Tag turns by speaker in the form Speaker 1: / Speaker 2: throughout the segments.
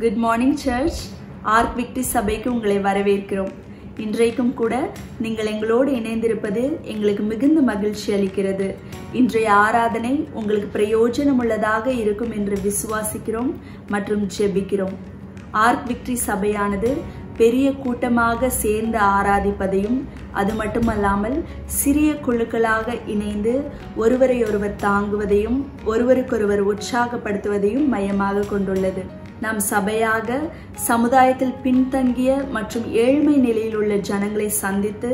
Speaker 1: Good morning church. Ark Victory சபைக்கு உங்களை வரவேற்கிறோம். இன்றைக்கும் கூட நீங்கள் எங்களோடு இணைந்திருப்பது எங்களுக்கு மிகுந்த மகிழ்ச்சி அளிக்கிறது. இன்றைய ஆராதனை உங்களுக்கு பிரயோஜனமுள்ளதாக இருக்கும் என்று விசுவாசிக்கிறோம் மற்றும் ஜெபிக்கிறோம். ஆர்க் விக்டரி சபையானது பெரிய கூட்டமாக சேர்ந்து ஆராதிப்பதையும் அது மட்டுமல்லாமல் சிறிய குழுக்களாக இணைந்து ஒருவரை ஒருவர் தாங்குவதையும் ஒருவருக்கொருவர் உற்சாகப்படுத்துவதையும் மையமாக கொண்டுள்ளது. நாம் சபையாக சமுதாயத்தில் பின்தங்கிய மற்றும் ஏழ்மை நிலையில் உள்ள ஜனங்களை சந்தித்து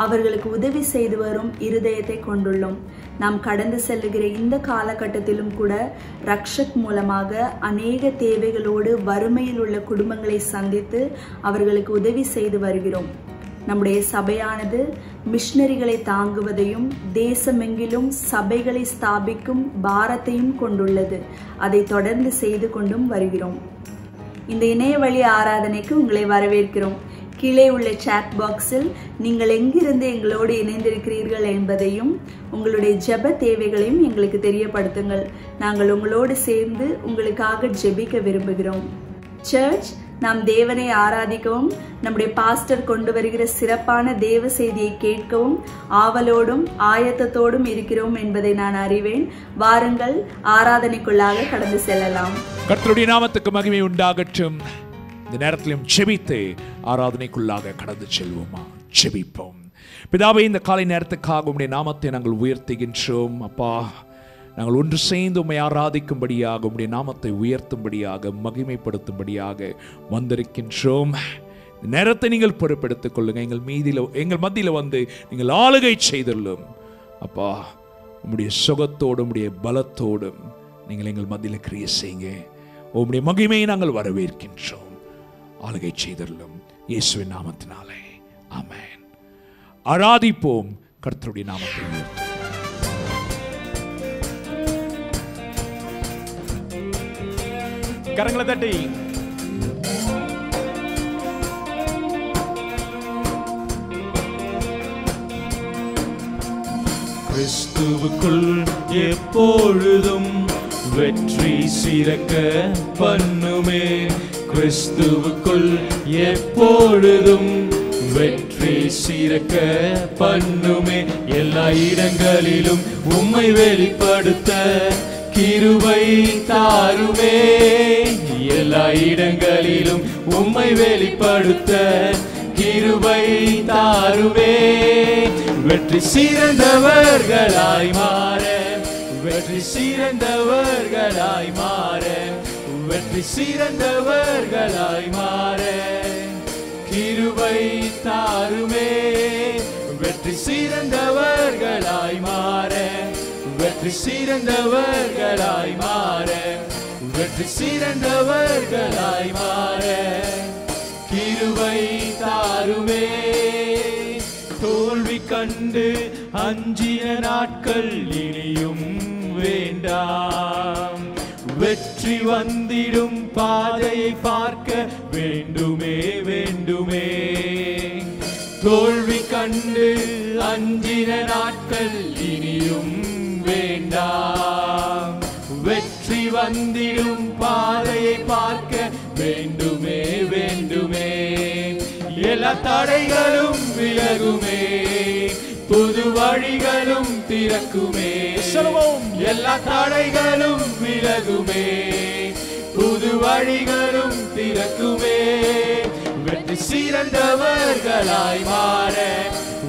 Speaker 1: அவர்களுக்கு உதவி செய்து வரும் இருதயத்தை கொண்டுள்ளோம். நாம் கடந்து செல்லுகிற இந்த காலகட்டத்திலும் கூட ரக்ஷக் மூலமாக அநேக தேவைகளோடு வறுமையில் உள்ள குடும்பங்களை சந்தித்து அவர்களுக்கு உதவி செய்து வருகிறோம். நம்முடைய சபையானது மிஷனரிகளை தாங்குவதையும் தேசமெங்கிலும் சபைகளை ஸ்தாபிக்கும் பாரத்தையும் கொண்டுள்ளது. அதை தொடர்ந்து செய்து கொண்டும் வருகிறோம். இந்த இணைய வழி ஆராதனைக்கு உங்களை வரவேற்கிறோம். கீழே உள்ள சாட் பாக்ஸில் நீங்கள் எங்கிருந்து எங்களோடு இணைந்திருக்கிறீர்கள் என்பதையும் உங்களுடைய ஜெப தேவைகளையும் எங்களுக்கு தெரியப்படுத்துங்கள். நாங்கள் உங்களோடு சேர்ந்து உங்களுக்காக ஜெபிக்க விரும்புகிறோம். சர்ச், நாம் தேவனை ஆராதிக்கவும் நம்முடைய பாஸ்டர் கொண்டு வருகிற சிறப்பான தேவ செய்தியை கேட்கவும் ஆவலோடும் ஆயத்தத்தோடும் இருக்கிறோம் என்பதை நான் அறிவேன். வாருங்கள், ஆராதனைக்குள்ளாக கடந்து செல்லலாம்.
Speaker 2: கர்த்தருடைய நாமத்துக்கு மகிமை உண்டாகட்டும். இந்த நேரத்திலும் ஜெபித்து ஆராதனைக்குள்ளாக கடந்து செல்வோமா? ஜெபிப்போம். பிதாவே, இந்த காலை நேரத்துக்காக உம்முடைய நாமத்தை நாங்கள் உயர்த்துகின்றோம். அப்பா, நாங்கள் ஒன்று சேர்ந்து உம்மை ஆராதிக்கும்படியாக உம்முடைய நாமத்தை உயர்த்தும்படியாக மகிமைப்படுத்தும்படியாக வந்திருக்கின்றோம். நேரத்தை நீங்கள் பொறுப்பெடுத்துக் கொள்ளுங்க. எங்கள் மத்தியில் வந்து நீங்கள் ஆளுகை செய்துள்ளோம். அப்பா, உம்முடைய சுகத்தோடும் உம்முடைய பலத்தோடும் நீங்கள் எங்கள் மத்தியில் கிரியை செய்யுங்க. உம்முடைய மகிமையை நாங்கள் வரவேற்கின்றோம். ஆளுகை செய்துள்ளோம் இயேசுவின் நாமத்தினாலே, ஆமென். ஆராதிப்போம், கர்த்தருடைய நாமத்தை உயர்த்துவோம். கரங்களை தட்டி
Speaker 3: கிறிஸ்துவுக்குள் எப்பொழுதும் வெற்றி சிறக்க பண்ணுமே. கிறிஸ்துவுக்குள் எப்பொழுதும் வெற்றி சிறக்க பண்ணுமே. எல்லா இடங்களிலும் உம்மை வெளிப்படுத்த கிருபை தாருமே. எல்லா இடங்களிலும் உம்மை வெளிப்படுத்த கிருபை தாருமே. வெற்றி சிறந்தவர்களாய் மாற, வெற்றி சிறந்தவர்களாய் மாற, வெற்றி சிறந்தவர்களாய் மாற கிருபை தாருமே. வெற்றி சிறந்தவர்களாய் மாற, வெற்றி சிறந்தவர்களாய் மாற, வெற்றி சிறந்தவர்களாய் மாற கிருபை தாருமே. தோல்வி கண்டு அஞ்சிய நாட்கள் இனியும் வேண்டாம். வெற்றி வந்திடும் பாதையை பார்க்க வேண்டுமே வேண்டுமே. தோல்வி கண்டு அஞ்சின நாட்கள் இனியும் வேண்டாம். வெற்றி வந்திடும் பாதையை பார்க்க வேண்டுமே வேண்டுமே. எல்லா தடைகளும் விலகுமே, புது வழிகளும் திறக்குமே. எல்லா தடைகளும் விலகுமே, புது வழிகளும் திறக்குமே. வெற்றி சிறந்தவர்களாய் மாற,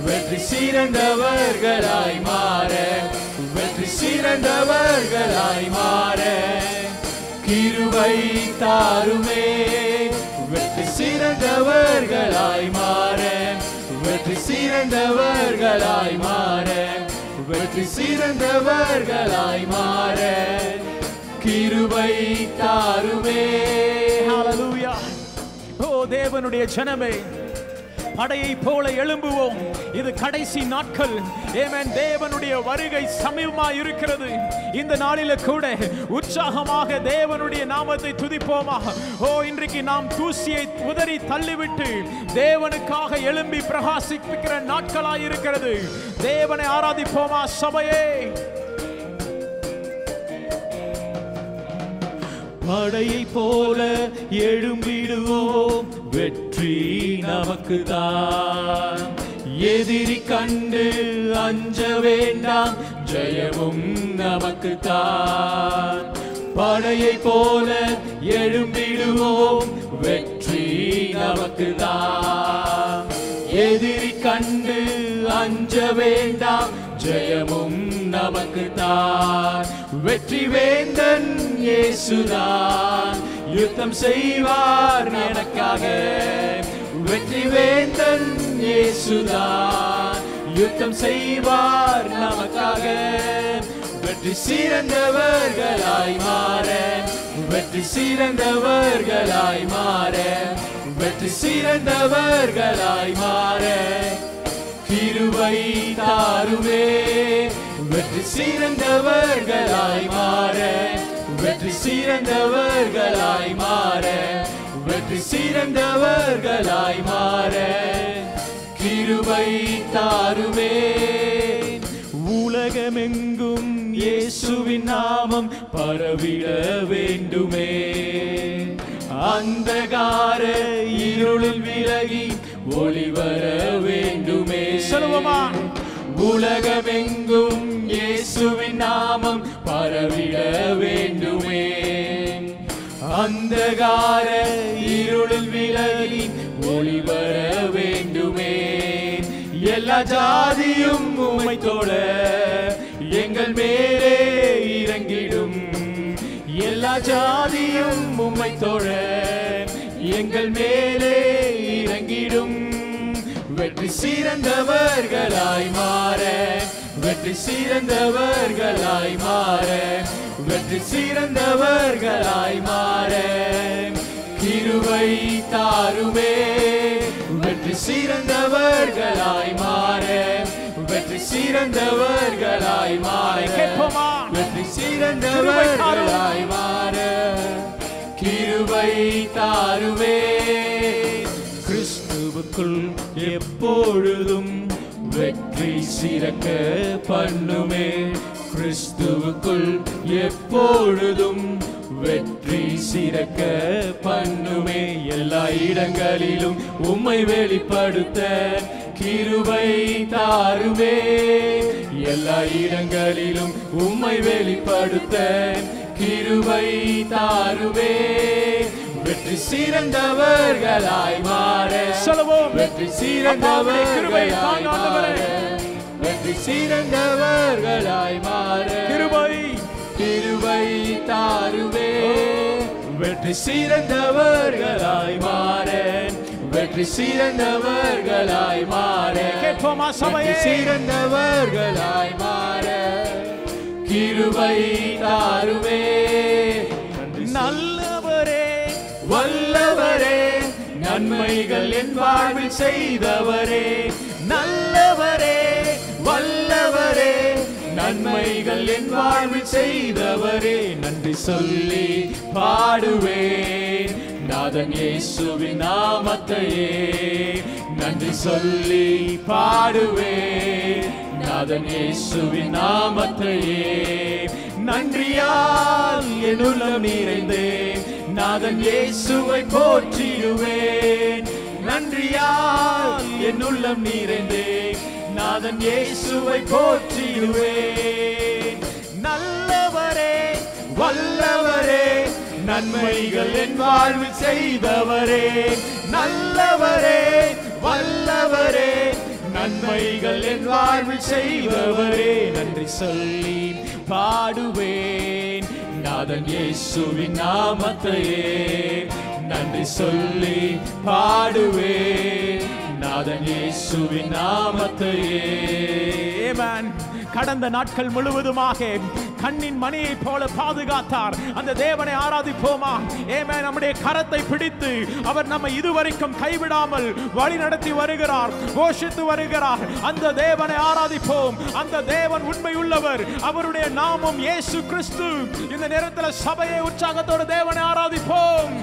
Speaker 3: வெற்றி சிறந்தவர்களாய் மாற, வெற்றி சிறந்தவர்களாய் மாற கிருபை தாருமே. வெற்றி சிறந்தவர்களாய் மாற, வெற்றி சிறந்தவர்களாய் மாற, வெற்றி சிறந்தவர்களாய் மாற கிருபை தாருமே.
Speaker 4: ஹல்லேலூயா. ஓ தேவனுடைய ஜனமே, படையை போல எழும்புவோம். இது கடைசி நாட்கள். ஆமென். தேவனுடைய வருகை சமீபமாய் இருக்கிறது. இந்த நாளில கூட உற்சாகமாக தேவனுடைய நாமத்தை துதிப்போமா? ஓ, இன்றைக்கு நாம் தூசியை உதறி தள்ளிவிட்டு தேவனுக்காக எழும்பி பிரகாசிக்கிற நாட்களாய் இருக்கிறது. தேவனை ஆராதிப்போமா சபையே?
Speaker 3: படையை போல எழும்பிடுவோம், வெற்றி நமக்கு தான். எதிரி கண்டு அஞ்ச வேண்டாம், ஜெயமும் நமக்கு தான். படையை போல எழும்பிடுவோம், வெற்றி நமக்கு தான். எதிரி கண்டு அஞ்ச வேண்டாம், ஜெயமும் நமக்கு தான். வெற்றி வேந்தன் இயேசுதான், யுத்தம் செய்வார் எனக்காக. வெற்றி வேந்தன் இயேசுதான், யுத்தம் செய்வார் நமக்காக. வெற்றி சிறந்தவர்களாய் மாற, வெற்றி சிறந்தவர்களாய் மாற, வெற்றி சிறந்தவர்களாய் மாற கிருபை தாருமே. வெற்றி சிறந்தவர்களாய் மாற, வெற்றி சிறந்தவர்களாய் மாற, வெற்றி சிறந்தவர்களாய் மாற கிருபை தாருமே. உலகமெங்கும் இயேசுவின் நாமம் பரவிட வேண்டுமே. அந்தகார இருளில் விலகி ஒளி வர வேண்டுமே. சொல்லுவோமா? உலகமெங்கும் இயேசுவின் நாமம் பரவிட வேண்டுமே. அந்தகார இருளில் விலகி ஒளி வர வேண்டுமே. எல்லா ஜாதியும் உம்மை தொழ எங்கள் மேலே இறங்கிடும். எல்லா ஜாதியும் உம்மை தொழ எங்கள் மேலே இறங்கிடும். வெற்றி சிறந்தவர்களாய் மாற, வெற்றி சிறந்தவர்களாய் மாற, வெற்றி சிறந்தவர்களாய் மாற கிருபை தாருமே. வெற்றி சிறந்தவர்களாய் மாற, வெற்றி சிறந்தவர்களாய் மாற, வெற்றி சிறந்தவர்களாய் மாற கிருபை தாருமே. கிறிஸ்துவுக்குள் எப்பொழுதும் வெற்றி சிறக்க பண்ணுமே. கிறிஸ்துவுக்குள் எப்பொழுதும் வெற்றி சிறக்க பண்ணுமே. எல்லா இடங்களிலும் உம்மை வெளிப்படுத்த கிருபை தாருமே. எல்லா இடங்களிலும் உம்மை வெளிப்படுத்த கிருபை தாருமே. வெற்றி சிறந்தவர்களாய் மாற, சொல்லுவோம். வெற்றி சிறந்தவர்களாய் மாற, வெற்றி சிறந்தவர்களாய் மாற கிருபை கிருபை தாருமே. வெற்றி சிறந்தவர்களாய் மாற, வெற்றி சிறந்தவர்களாய் மாற, வெற்றி சிறந்தவர்களாய் மாற கிருபை தாருமே. நல்லவரே வல்லவரே, நன்மைகள் என் வாழ்வில் செய்தவரே. நல்லவரே வல்லவரே, நன்மைகள் என் வாழ்வில் செய்தவரே. நன்றி சொல்லி பாடுவேன் நாதன் இயேசுவின் நாமத்தையே. நன்றி சொல்லி பாடுவேன் நாதன் இயேசுவின் நாமத்தையே. நன்றியால் என் உள்ளம் நிறைந்தேன், நாதன் இயேசுவை போற்றிடுவேன். நன்றியால் என் உள்ளம் நிறைந்தேன், நாதன் இயேசுவை போற்றிடுவேன். நல்லவரே வல்லவரே, நன்மைகள் என் வாழ்வில் செய்தவரே. நல்லவரே வல்லவரே, நன்மைகள் என் வாழ்வில் செய்தவரே. நன்றி சொல்லி பாடுவேன் நாதன் இயேசுவின் நாமத்தையே. நன்றி சொல்லி பாடுவேன் நாதன் இயேசுவின் நாமத்தையே.
Speaker 4: கடந்த நாட்கள் முழுவதுமாக கண்ணின் மணியை போல பாதுகாத்தார். அந்த தேவனை ஆராதிப்போமா? ஆமென். நம்முடைய கரத்தை பிடித்து அவர் நம்மை இதுவரைக்கும் கைவிடாமல் வழி நடத்தி வருகிறார், போஷித்து வருகிறார். அந்த தேவனை ஆராதிப்போம். அந்த தேவன் உண்மை உள்ளவர். அவருடைய நாமம் இயேசு கிறிஸ்து. இந்த நேரத்தில் சபையை உற்சாகத்தோடு தேவனை ஆராதிப்போம்.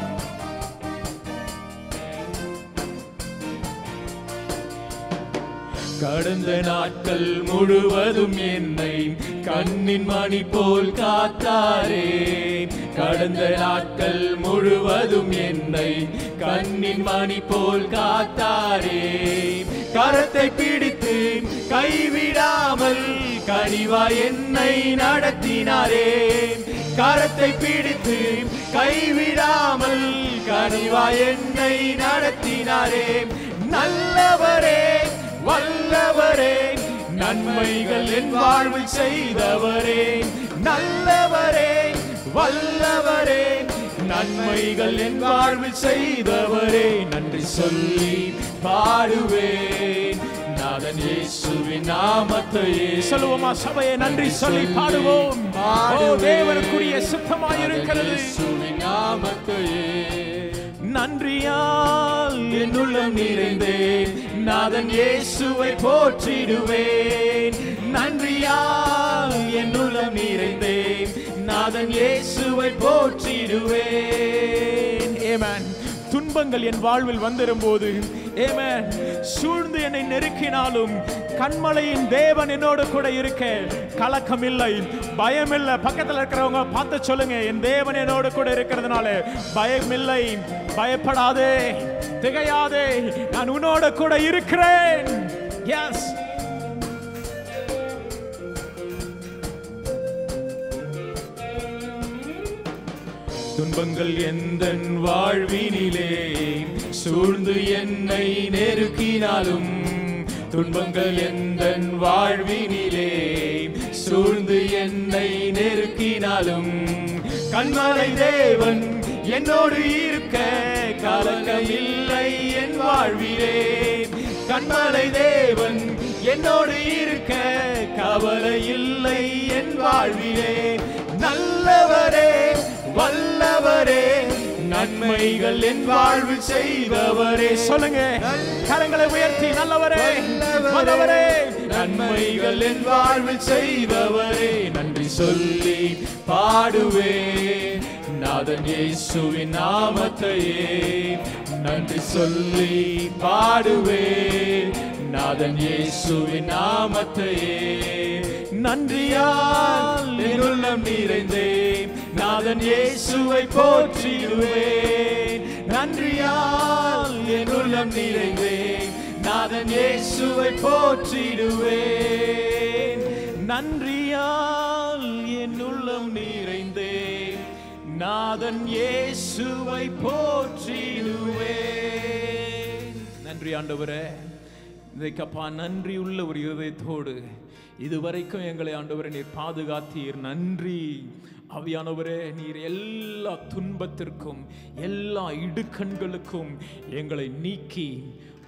Speaker 3: கடந்த நாட்கள் முழுவதும் என்னை கண்ணின் மணி போல் காத்தாரே. கடந்த நாட்கள் முழுவதும் என்னை கண்ணின் மணி போல் காத்தாரே. கரத்தை பிடித்து கைவிடாமல் கனிவாய் என்னை நடத்தினாரே. கரத்தை பிடித்து கைவிடாமல் கனிவாய் என்னை நடத்தினாரே. நல்லவரே வல்லவரே நன்மைகள் என் வாழ்வில் செய்தவரே. நல்லவரே வல்லவரே நன்மைகள் என் வாழ்வில் செய்தவரே. நன்றி சொல்லி பாடுவேன் நாதன் இயேசுவின் நாமத்தையே.
Speaker 4: சொல்லுவோமா சபையே? நன்றி சொல்லி பாடுவோம். தேவனுக்குரிய சுத்தமாயிருக்கிறது
Speaker 3: இயேசுவின் நாமத்தையே.
Speaker 4: நன்றியால் என் உள்ளம் நிறைந்தேன் நாதன் இயேசுவை போற்றிடுவேன். நன்றியால் என் உள்ளம் நிறைந்தேன் நாதன் இயேசுவை போற்றிடுவேன். ஆமென். துன்பங்கள் என் வாழ்வில் வந்திரும்போது, ஆமென், சூழ்ந்து என்னை நெருக்கினாலும் கண்மலையின் தேவன் என்னோடு கூட இருக்க கலக்கம் இல்லை, பயம் இல்லை. பக்கத்தில் இருக்கிறவங்க பார்த்து சொல்லுங்க, என் தேவன் என்னோடு கூட இருக்கிறதுனால பயம் இல்லை. பயப்படாதே, திகையாதே, நான் உன்னோடு கூட இருக்கிறேன். எஸ்.
Speaker 3: துன்பங்கள் எந்தன் வாழ்வினிலே சூழ்ந்து என்னை நெருக்கினாலும், துன்பங்கள் எந்தன் வாழ்வினிலே சூழ்ந்து என்னை நெருக்கினாலும், கண்மலை தேவன் என்னோடு இருக்க கலக்கமில்லை என் வாழ்விலே. கண்மலை தேவன் என்னோடு இருக்க கவலை இல்லை என் வாழ்விலே. நல்லவரே வல்லவரே நன்மைகள் என் வாழ்வில் செய்தவரே. சொல்லுங்க, கரங்களை உயர்த்தி, நல்லவரே வல்லவரே நன்மைகள் என் வாழ்வில் செய்தவரே. நன்றி சொல்லி பாடுவேன் நாதன் இயேசுவின் நாமத்தையே. நன்றி சொல்லி பாடுவேன் நாதன் இயேசுவின் நாமத்தையே. நன்றியால் என் உள்ளம் நிறைந்தேன் நாதன் இயேசுவை போற்றிடுவேன். நன்றியால் என் உள்ளம் நிறைந்தேன் நாதன் இயேசுவை போற்றிடுவேன். நன்றியால் என் உள்ளம் நிறைந்தேன் நாதன் இயேசுவை போற்றிடுவேன். நன்றி ஆண்டவரே. இதைக்கப்பா நன்றி உள்ள ஒரு இதயத்தோடு இதுவரைக்கும் எங்களை ஆண்டவரே நீர் பாதுகாத்தீர். நன்றி ஆவியானவரே. நீர் எல்லா துன்பத்திற்கும் எல்லா இடுக்கண்களுக்கும் எங்களை நீக்கி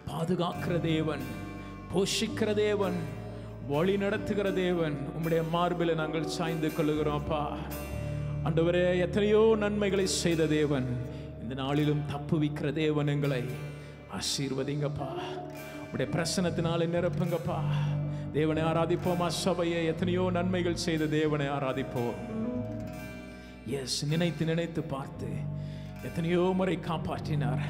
Speaker 3: பாதுகாக்கிற தேவன், போஷிக்கிற தேவன், வழி நடத்துகிற தேவன். உம்முடைய மார்பில் நாங்கள் சாய்ந்து கொள்ளுகிறோம்ப்பா. ஆண்டவரே, எத்தனையோ நன்மைகளை செய்த தேவன், இந்த நாளிலும் தப்புவிக்கிற தேவன். எங்களை ஆசீர்வதிங்கப்பா, உடைய பிரசன்னத்தினாலே நிரப்புங்கப்பா. தேவனை ஆராதிப்போமா சபையை? எத்தனையோ நன்மைகள் செய்த தேவனை ஆராதிப்போம். எஸ், நினைத்து நினைத்து பார்த்து எத்தனையோ முறை காப்பாற்றினார்,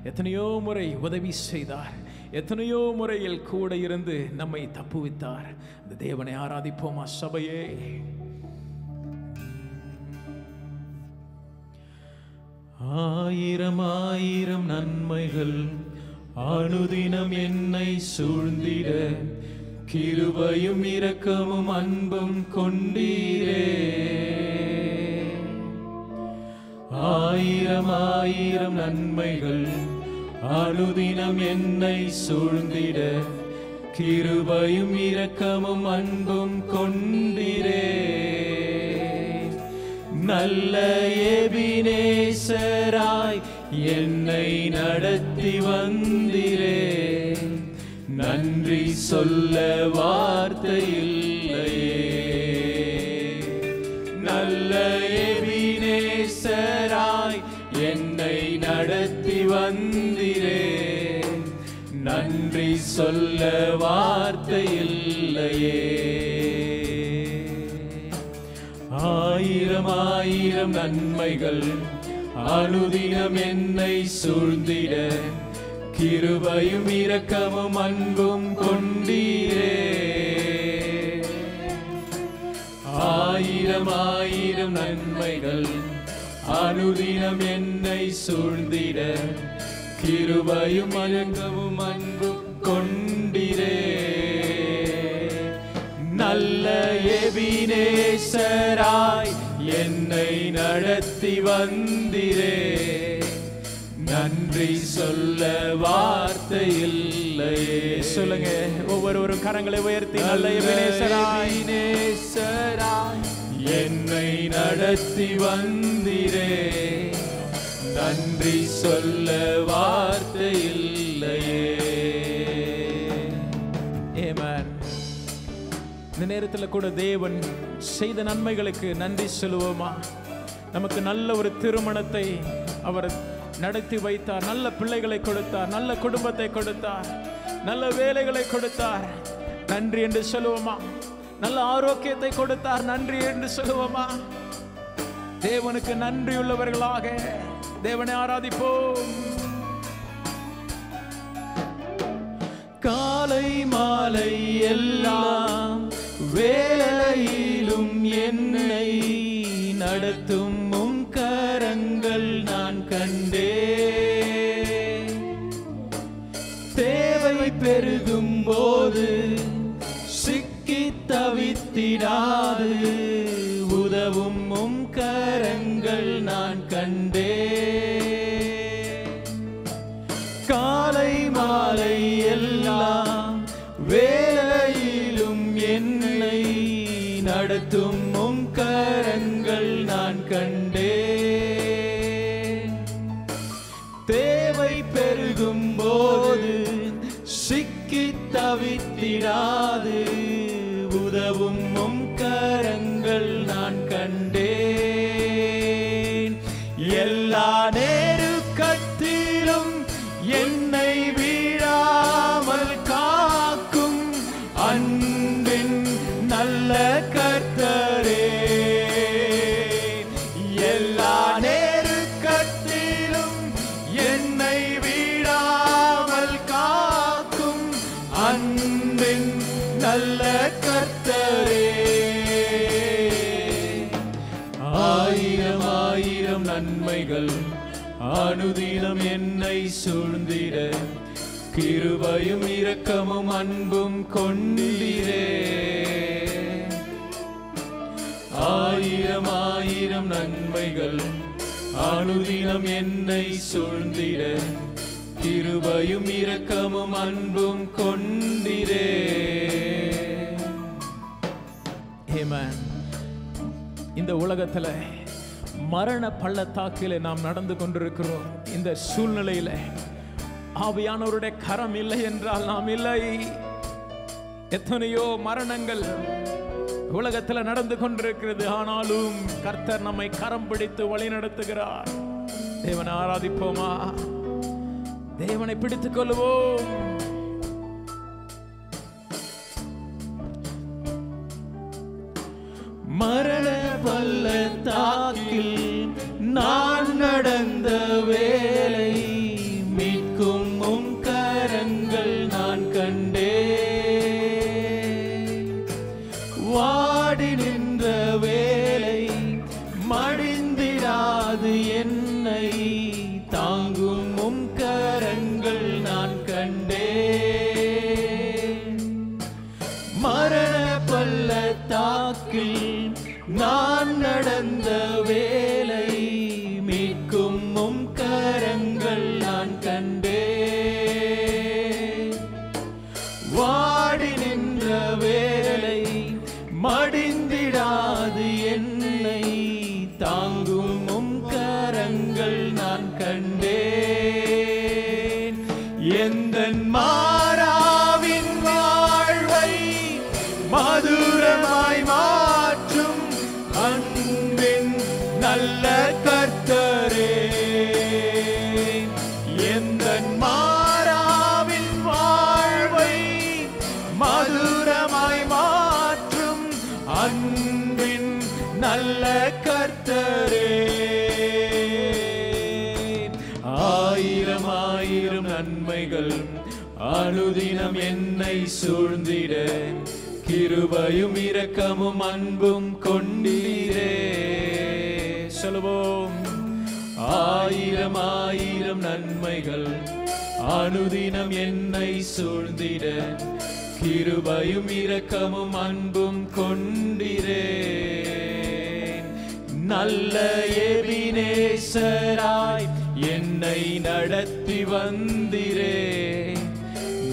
Speaker 3: எத்தனையோ முறை உதவி செய்தார், எத்தனையோ முறையில் கூட இருந்து நம்மை தப்புவித்தார். அந்த தேவனை ஆராதிப்போமா சபையே? ஆயிரம் ஆயிரம் நன்மைகள் அனுதினம் என்னை சூழ்ந்திட, கிருபையும் இரக்கமும் அன்பும் கொண்டீரே. ஆயிரம் ஆயிரம் நன்மைகள் அனுதினம் என்னை சூழ்ந்திட, கிருபையும் இரக்கமும் அன்பும் கொண்டீரே. நல்ல எபினேசராய் என்னை நடத்தி வந்திரே, நன்றி சொல்ல வார்த்தை இல்லையே. நல்ல எபினேசராய் என்னை நடத்தி வந்திரே, நன்றி சொல்ல வார்த்தை இல்லையே. ஆயிரம் ஆயிரம் நன்மைகள் அனுதினம் என்னை சூழ்ந்திட, கிருபையும் இரக்கமும் அன்பும் கொண்டீரே. ஆயிரம் ஆயிரம் நன்மைகள் அனுதினம் என்னை சூழ்ந்திட கிருபையும் இரக்கமும் அன்பும் கொண்டிரே. நல்ல எபினேசராய் என்னை நடத்தி வந்திரே. நன்றி சொல்ல வார்த்தை இல்லையே.
Speaker 4: சொல்லுங்க, ஒவ்வொரு கரங்களை உயர்த்தி, நல்ல எபினேசராய்
Speaker 3: என்னை நடத்தி வந்திரே. நன்றி சொல்ல வார்த்தை இல்லையே.
Speaker 4: ஆமென். இந்த நேரத்தில் கூட தேவன் செய்த நன்மைகளுக்கு நன்றி சொல்லுவோமா? நமக்கு நல்ல ஒரு திருமணத்தை அவர் நடத்தி வைத்தார், நல்ல பிள்ளைகளை கொடுத்தார், நல்ல குடும்பத்தை கொடுத்தார், நல்ல வேலைகளை கொடுத்தார், நன்றி என்று சொல்லுவோமா? நல்ல ஆரோக்கியத்தை கொடுத்தார், நன்றி என்று சொல்லுவோமா? தேவனுக்கு நன்றி உள்ளவர்களாக தேவனை ஆராதிப்போம்.
Speaker 3: காலை மாலை எல்லாம் வேலையிலும் என்னை நடத்தும் உம் கரங்கள் நான் கண்டே. தேவை பெருகும் போது சிக்கி தவித்திடாது உதவும் உம் கரங்கள் நான் கண்டே. காலை மாலை எல்லாம் வேலையிலும் என்னை நடத்தும் உம் கரங்கள் நான் கண்டே. தேவை பெருகும் போது சிக்கி தவித்திடாது உதவும் உம் கரங்கள் நான் கண்டேன். எல்லா நேருக்கத்திலும் என்னை வீழாமல் காக்கும் அன்பின் நல்ல கர்த்தரே. எல்லா நேருக்கத்திலும் என்னை வீழாமல் காக்கும் அன்பின் நல்ல கர்த்தரே. ஆயிரம் ஆயிரம் நன்மைகள் அனுதினம் என்னை சூழ்ந்திட கிருபையும் இரக்கமும் அன்பும் கொண்டிரே. ஆயிரம் ஆயிரம் நன்மைகள் அனுதினம் என்னை சூழ்ந்திட கிருபையும் இரக்கமும் அன்பும் கொண்டிரே.
Speaker 4: ஆமென். இந்த உலகத்துல மரண பள்ளத்தாக்கிலே நாம் நடந்து கொண்டிருக்கிறோம். இந்த சூழ்நிலையில ஆவியானவருடைய கரம் இல்லை என்றால் நாம் இல்லை. எத்தனையோ மரணங்கள் உலகத்துல நடந்து கொண்டிருக்கிறது. ஆனாலும் கர்த்தர் நம்மை கரம் பிடித்து வழி நடத்துகிறார். தேவனை ஆராதிப்போமா? தேவனை பிடித்துக் கொள்வோம்.
Speaker 3: மரண பள்ளத்தாக்கில் நான் நடந்த வேளை மீட்கும் உம் கரங்கள் நான் கண்டே. வாடி நின்ற வேளை மடிந்திடாது என்னை தாங்கும் உம் கரங்கள் நான் கண்டே. மரண பள்ளத்தாக்கில் நான் நடந்த வேளை மீட்கும் உம் கரங்கள் நான் கண்டே. வாடி நின்ற வேளை மடிந்திடாது என்னை தாங்கும் உம் கரங்கள் நான் கண்டேன். எந்தன் மாறாவின் வாழ்வை மதுரமாய் மாற்றும் அன்பின் நல்ல கர்த்தரே. எந்தன் மாறாவின் வாழ்வை மதுரமாய் மாற்றும் அன்பின் நல்ல கர்த்தரே. ஆயிரம் ஆயிரம் நன்மைகள் அனுதினம் என்னை சூழ்ந்திட கிருபையும் இரக்கமும் அன்பும் கொண்டீரே.
Speaker 4: சொல்லுவோம்.
Speaker 3: ஆயிரம் ஆயிரம் நன்மைகள் அனுதினம் என்னை சூழ்ந்திட கிருபையும் இரக்கமும் அன்பும் கொண்டிரே. நல்ல எபினேசராய் என்னை நடத்தி வந்திரே.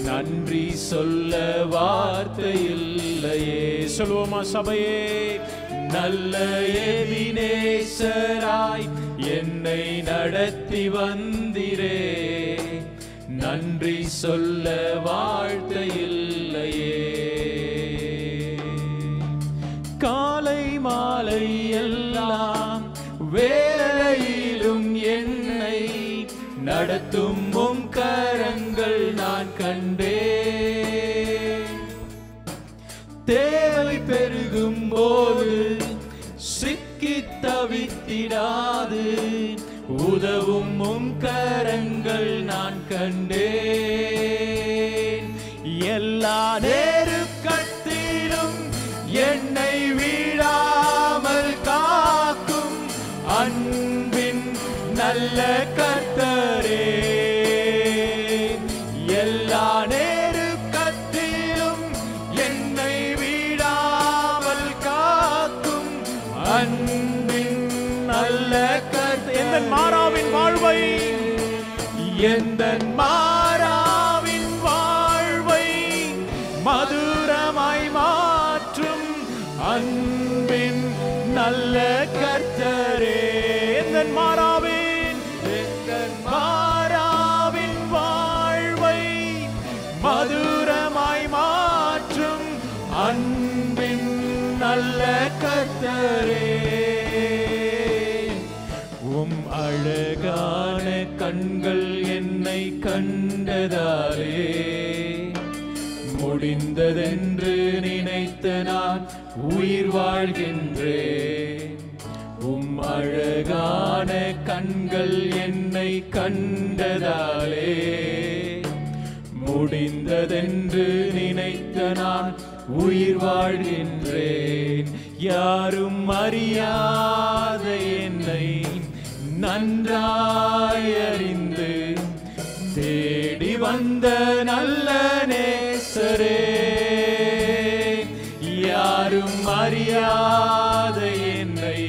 Speaker 3: நன்றி சொல்ல வார்த்தை இல்லையே.
Speaker 4: சொல்லுவோமா சபையே?
Speaker 3: நல்ல எபினேசராய் என்னை நடத்தி வந்திரே. நன்றி சொல்ல வார்த்தை இல்லையே. காலை மாலை எல்லாம் வேளையிலும் என்னை நடத்தும் உம் கரங்கள் நான் கண்டேன். தேவை பெருகும் போது சிக்கி தவித்திடாது உதவும் உம் கரங்கள் நான் கண்டேன். எல்லா நெருக்கத்திலும் என்னை வீழாமல் காக்கும் அன்பின் நல்ல கர்த்தரே. எல்லா நெருக்கத்திலும் என்னை வீழாமல் காக்கும் அன்பின் நல்ல கர்த்தரே.
Speaker 4: எந்தன் மாறாவின் வாழ்வை,
Speaker 3: எந்தன் மாறாவின் வாழ்வை மதுரமாய் மாற்றும் அன்பின் நல்ல கர்த்தரே.
Speaker 4: எந்தன் மாறாவின்
Speaker 3: வாழ்வை மதுரமாய் மாற்றும் அன்பின் நல்ல கர்த்தரே. உம் அழகான கண்கள் என்னை கண்டதாலே முடிந்ததென்று நினைத்த நான் உயிர் வாழ்கின்றேன். உம் அழகான கண்கள் என்னை கண்டதாலே முடிந்ததென்று நினைத்த நான் உயிர் வாழ்கின்றேன். யாரும் அறியாத என்னை நன்றாய் அறிந்து தேடி வந்த நல்ல நேசரே. யாரும் அறியாத என்னை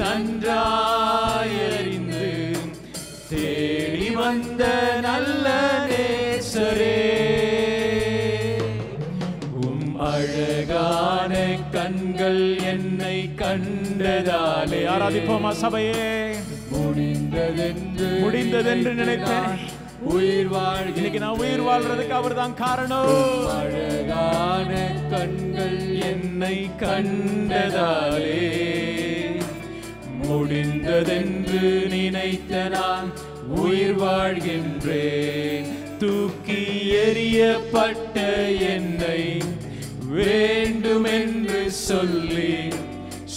Speaker 3: நன்றாய் அறிந்து தேடி வந்த நல்ல நேசரே. உம் அழகான கண்கள் என்னை கண்டதாலே.
Speaker 4: ஆராதிப்போமா சபையே? முடிந்ததென்று நினைத்தேன்
Speaker 3: உயிர் வாழ்.
Speaker 4: இன்னைக்கு நான் உயிர் வாழ்றதுக்கு அவர் தான் காரணம்.
Speaker 3: அழகான கண்கள் என்னை கண்டதாலே முடிந்ததென்று நினைத்த நான் உயிர் வாழ்கின்றேன். தூக்கி எறியப்பட்ட என்னை வேண்டுமென்று சொல்லி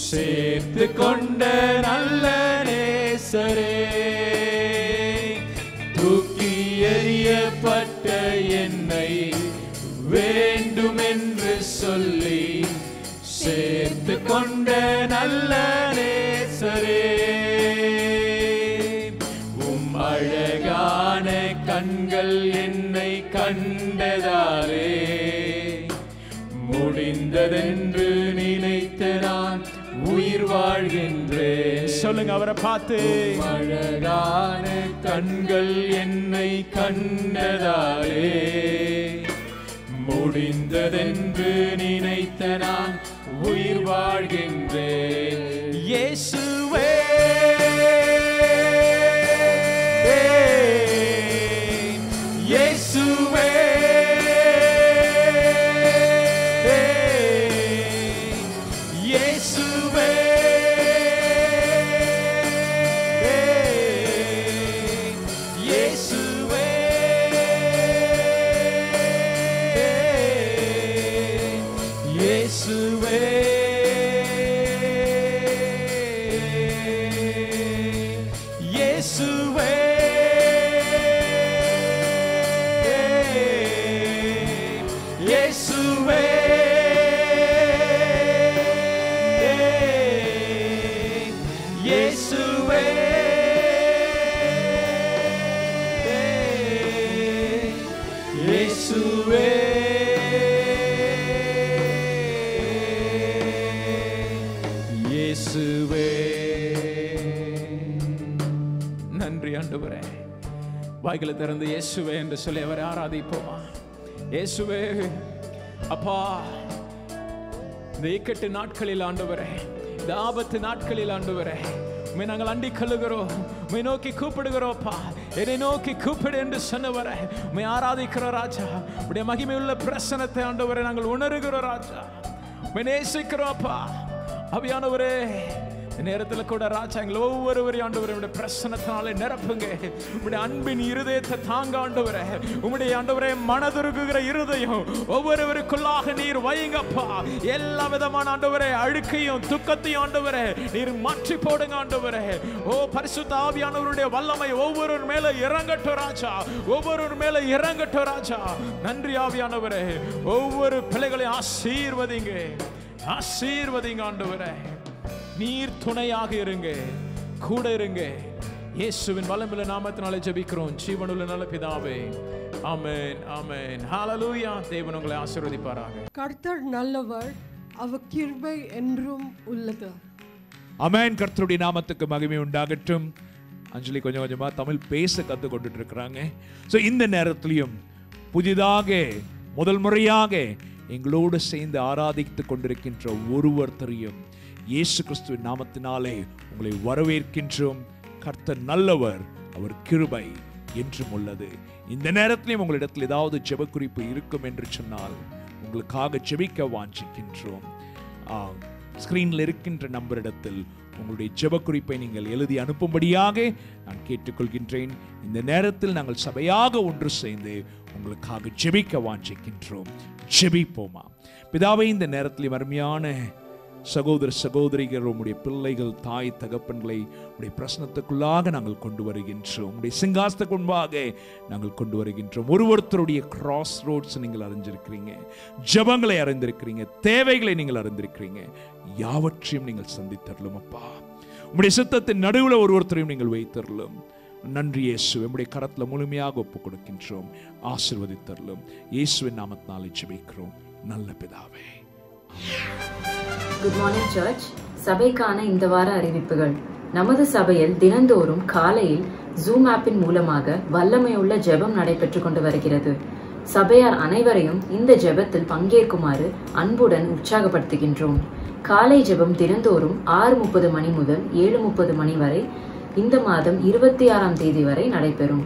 Speaker 3: சேர்த்து கொண்ட நல்ல நேசரே. தூக்கி எறியப்பட்ட என்னை வேண்டுமென்று சொல்லி சேர்த்து கொண்ட நல்ல நேசரே. உம் அழகான கண்கள் என்னை கண்டதாலே முடிந்ததென்று நினைத்த நான் உயிர் வாழ்கின்றேன்.
Speaker 4: சொல்லுங்க அவரை பார்த்து.
Speaker 3: அழகான கண்கள் என்னை கண்டதாலே முடிந்ததென்று நினைத்த நான் உயிர் வாழ்கின்றேன். இயேசுவே இயேசுவே இயேசுவே இயேசுவே இயேசுவே இயேசுவே இயேசுவே இயேசுவே
Speaker 4: நன்றி ஆண்டவரே. வாய்களை திறந்து இயேசுவே என்று சொல்லி அவரை ஆராதிப்போமா. இயேசுவே அப்பா, இந்த இக்கட்டு நாட்களில் ஆண்டவரே, இந்த ஆபத்து நாட்களில் ஆண்டவரே, உம்மை நாங்கள் அண்டி கொள்ளுகிறோம், உம்மை நோக்கி கூப்பிடுகிறோப்பா. என்னை நோக்கி கூப்பிடு என்று சொன்னவரை உம்மை ஆராதிக்கிறோம் ராஜா. உடைய மகிமையுள்ள பிரசனத்தை ஆண்டவரை நாங்கள் உணர்கிறோம் ராஜா. உம்மை நேசிக்கிறோப்பா. ஆவியானவரே, நேரத்தில் கூட ராஜா எங்களை ஒவ்வொருவரையும் ஆண்டவரே உடைய பிரசன்னத்தினாலே நிரப்புங்க. உடைய அன்பின் இருதயத்தை தாங்க ஆண்டவரே. உம்முடைய ஆண்டவரே மனதுருகுகிற இருதயம் ஒவ்வொருவருக்குள்ளாக நீர் வையுங்கப்பா. எல்லா விதமான ஆண்டவரே அழுக்கையும் துக்கத்தையும் ஆண்டவரே நீர் மாற்றி போடுங்க ஆண்டவரே. ஓ பரிசுத்த ஆவியானவருடைய வல்லமை ஒவ்வொரு மேல இறங்கட்டும் ராஜா, ஒவ்வொரு மேல இறங்கட்டும் ராஜா. நன்றி ஆவியானவரே. ஒவ்வொரு பிள்ளைகளையும் ஆசீர்வதிங்க, ஆசீர்வதிங்க ஆண்டவரே. நீர் துணையாக இருங்க, கூட இருங்க. இயேசுவின் வல்லமையுள்ள நாமத்தினாலே ஜெபிக்கிறோம் ஜீவனுள்ள நல்ல பிதாவே. ஆமென், ஆமென், ஹalleluya. தேவன் உங்களை ஆசீர்வதிப்பாராக.
Speaker 5: கர்த்தர் நல்லவர், அவர் கிருபை என்றும் உள்ளது.
Speaker 2: ஆமென். கர்த்தருடைய நாமத்துக்கு மகிமை உண்டாகட்டும். அஞ்சலி கொஞ்சம் கொஞ்சமா தமிழ் பேச கத்து கொண்டுட்டு இருக்கிறாங்க. ஸோ இந்த நேரத்திலையும் புதிதாக முதல் முறையாக எங்களோடு சேர்ந்து ஆராதித்து கொண்டிருக்கின்ற ஒருவரையும் இயேசு கிறிஸ்துவின் நாமத்தினாலே உங்களை வரவேற்கின்றோம். கர்த்தர் நல்லவர், அவர் கிருபை என்றும் உள்ளது. இந்த நேரத்திலையும் உங்களிடத்தில் ஏதாவது ஜெப குறிப்பு இருக்கும் என்று சொன்னால் உங்களுக்காக ஜெபிக்க வாஞ்சிக்கின்றோம். ஸ்கிரீனில் இருக்கின்ற நம்பரிடத்தில் உங்களுடைய ஜெப குறிப்பை நீங்கள் எழுதி அனுப்பும்படியாக நான் கேட்டுக்கொள்கின்றேன். இந்த நேரத்தில் நாங்கள் சபையாக ஒன்று சேர்ந்து உங்களுக்காக ஜெபிக்க வாஞ்சிக்கின்றோம். ஜெபிப்போமா. பிதாவே, இந்த நேரத்தில் அருமையான சகோதர சகோதரிகள், உம்முடைய பிள்ளைகள், தாய் தகப்பன்களை உடைய பிரசனத்துக்குள்ளாக நாங்கள் கொண்டு வருகின்றோம். உடைய சிங்காசனத்துக்கு முன்பாக நாங்கள் கொண்டு வருகின்றோம். ஒருவருடைய கிராஸ் ரோட்ஸ் நீங்கள் அறிஞ்சிருக்கிறீங்க, ஜபங்களை அறிந்திருக்கிறீங்க, தேவைகளை நீங்கள் அறிந்திருக்கிறீங்க. யாவற்றையும் நீங்கள் சந்தித்தரலும் அப்பா. உம்முடைய சித்தத்தின் நடுவில் ஒருவரையும் நீங்கள் வைத்தரலும். நன்றி இயேசு. நம்முடைய கரத்தில் முழுமையாக ஒப்புக் கொடுக்கின்றோம். ஆசீர்வதித்தரலும். இயேசுவின் நாமத்தினாலே ஜெபிக்கிறோம் நல்ல பிதாவே.
Speaker 6: Good morning search. சபைக்கான இந்த வார அறிவிப்புகள். நமது சபையில் தினந்தோறும் காலையில் ஜூம் ஆப்பின் மூலமாக வல்லமையுள்ள ஜெபம் நடைபெற்று கொண்டு வருகிறது. சபையார் அனைவரையும் இந்த ஜெபத்தில் பங்கேற்குமாறு அன்புடன் உற்சாகப்படுத்துகின்றோம். காலை ஜெபம் தினந்தோறும் 6:30 மணி முதல் 7:30 மணி வரை இந்த மாதம் 26ஆம் தேதி வரை நடைபெறும்.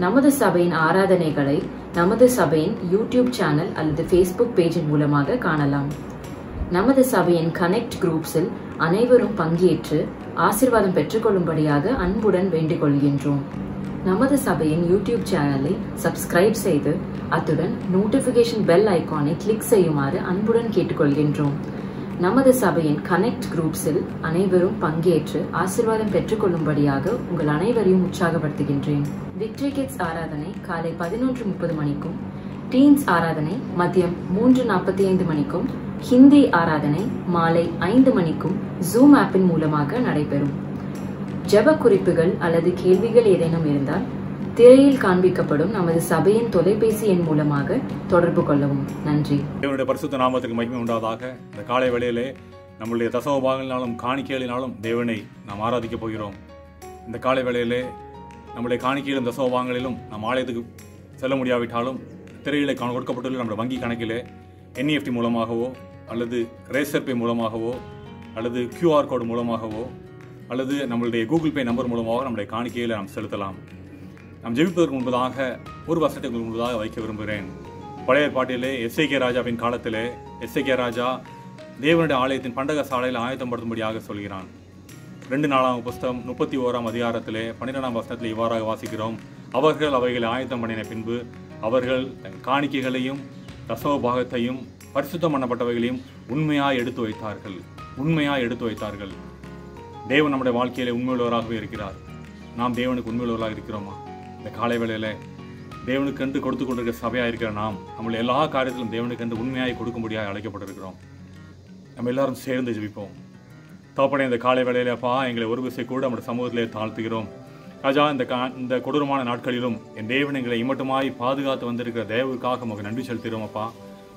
Speaker 6: நமது சபையின் ஆராதனைகளை நமது சபையின் யூடியூப் சேனல் அல்லது ஃபேஸ்புக் பேஜின் மூலமாக காணலாம். நமது சபையின் கனெக்ட் குரூப்ஸில் அனைவரும் பங்கேற்று ஆசீர்வாதம் பெற்றுக்கொள்ளும்படியாக அன்புடன் வேண்டிக் கொள்கின்றோம். நமது சபையின் யூடியூப் சேனலை சப்ஸ்கிரைப் செய்து அத்துடன் நோட்டிபிகேஷன் பெல் ஐகானை கிளிக் செய்யுமாறு அன்புடன் கேட்டுக்கொள்கின்றோம். நமது சபையின் கனெக்ட் குரூப்ஸில் அனைவரும் பங்கேற்று ஆசீர்வாதம் பெற்றுக்கொள்ளும்படியாக உங்கள் அனைவரையும் உற்சாகப்படுத்துகின்றேன். விக்டரி கிட்ஸ் ஆராதனை காலை 11:30 மணிக்கும், டீன்ஸ் ஆராதனை மதியம் 3:45 மணிக்கும், ஹிந்தி ஆராதனை மாலை 5 மணிக்கும் ஜூம் ஆப்பின் மூலமாக நடைபெறும். ஜெப குறிப்புகள் அல்லது கேள்விகள் ஏதேனும் இருந்தால் திரையில் காண்பிக்கப்படும் நமது சபையின் தொலைபேசி எண் மூலமாக தொடர்பு கொள்ளவும். நன்றி.
Speaker 7: தேவனுடைய பரிசுத்த நாமத்துக்கு மகிமை உண்டாவதாக. இந்த காலை வேளையிலே நம்முடைய தசமபாகங்களினாலும் காணிக்கைகளினாலும் தேவனை நாம் ஆராதிக்க போகிறோம். இந்த காலை வேளையிலே நம்முடைய காணிக்கையிலும் தசமபாகங்களிலும் நாம் ஆலயத்துக்கு செல்ல முடியாவிட்டாலும் திரையிலே கொடுக்கப்பட்டுள்ள நம்முடைய வங்கி கணக்கிலே NEFT மூலமாகவோ அல்லது ரேசர் பே மூலமாகவோ அல்லது QR கோடு மூலமாகவோ அல்லது நம்மளுடைய கூகுள் பே நம்பர் மூலமாக நம்முடைய காணிக்கையில் நாம் செலுத்தலாம். நாம் ஜெபிப்பதற்கு முன்பதாக ஒரு வசனத்துக்கு முன்பதாக வைக்க விரும்புகிறேன். பழைய ஏற்பாட்டிலே எஸ்ஐகே ராஜாவின் காலத்திலே எஸ்ஐகே ராஜா தேவனுடைய ஆலயத்தின் பண்டக சாலையில் ஆயத்தப்படுத்தும்படியாக சொல்கிறான். 2 நாளாம் புஸ்தகம் 31ஆம் அதிகாரத்திலே 12ஆம் வசனத்தில் இவ்வாறாக வாசிக்கிறோம். அவர்கள் அவைகளை ஆயத்தம் பண்ணின பின்பு அவர்கள் காணிக்கைகளையும் தசம பாகத்தையும் பரிசுத்தம் பண்ணப்பட்டவைகளையும் உண்மையாய் எடுத்து வைத்தார்கள். தேவன் நம்முடைய வாழ்க்கையிலே உண்மையுள்ளவராகவே இருக்கிறார். நாம் தேவனுக்கு உண்மையுள்ளவராக இருக்கிறோமா? இந்த காலை வேளையில தேவனுக்கென்று கொடுத்து கொண்டிருக்கிற சபையாக இருக்கிற நாம் நம்மளுடைய எல்லா காரியத்திலும் தேவனுக்கென்று உண்மையாய் கொடுக்கும்படியாக அழைக்கப்பட்டிருக்கிறோம். நம்ம எல்லாரும் சேர்ந்து ஜெபிப்போம். தகப்பனே, இந்த காலை வேளையிலப்பா எங்களை ஒரு விசை கூட நம்முடைய சமூகத்திலே தாழ்த்துகிறோம். ராஜா, இந்த கொடூரமான நாட்களிலும் என் தேவன் எங்களை இம்மட்டுமாய் பாதுகாத்து வந்திருக்கிற தேவனுக்காக உமக்கு நன்றி செலுத்துகிறோம். அப்பா,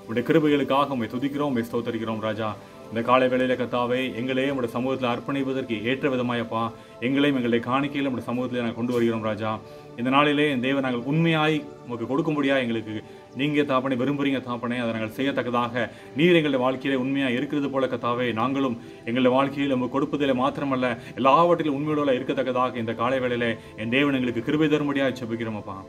Speaker 7: உடைய கிருபைகளுக்காக உம்மை துதிக்கிறோம், உம்மை ஸ்தோத்திரிக்கிறோம். ராஜா, இந்த காலை வேளையில கர்த்தாவே எங்களே உங்களுடைய சமூகத்தில் அர்ப்பணிப்பதற்கு ஏற்ற விதமாயப்பா எங்களையும் எங்களுடைய காணிக்கையில் நம்முடைய சமூகத்தில் நாங்கள் கொண்டு வருகிறோம் ராஜா. இந்த நாளிலே என் தேவன் நாங்கள் உண்மையாய் உங்களுக்கு கொடுக்கும்படியா எங்களுக்கு நீங்க தாப்பனை விரும்புறீங்க தாப்பனை, அதை நாங்கள் செய்யத்தக்கதாக நீர் எங்களுடைய வாழ்க்கையிலே உண்மையா இருக்கிறது போல கர்த்தாவே நாங்களும் எங்களுடைய வாழ்க்கையில் நம்ம கொடுப்பதில் மாத்திரமல்ல எல்லாவற்றிலும் உண்மையோட இருக்கத்தக்கதாக இந்த காலை வேளையிலே என் தேவன் எங்களுக்கு கிருபை தரும்படியா ஜெபிக்கிறோம் அப்பா.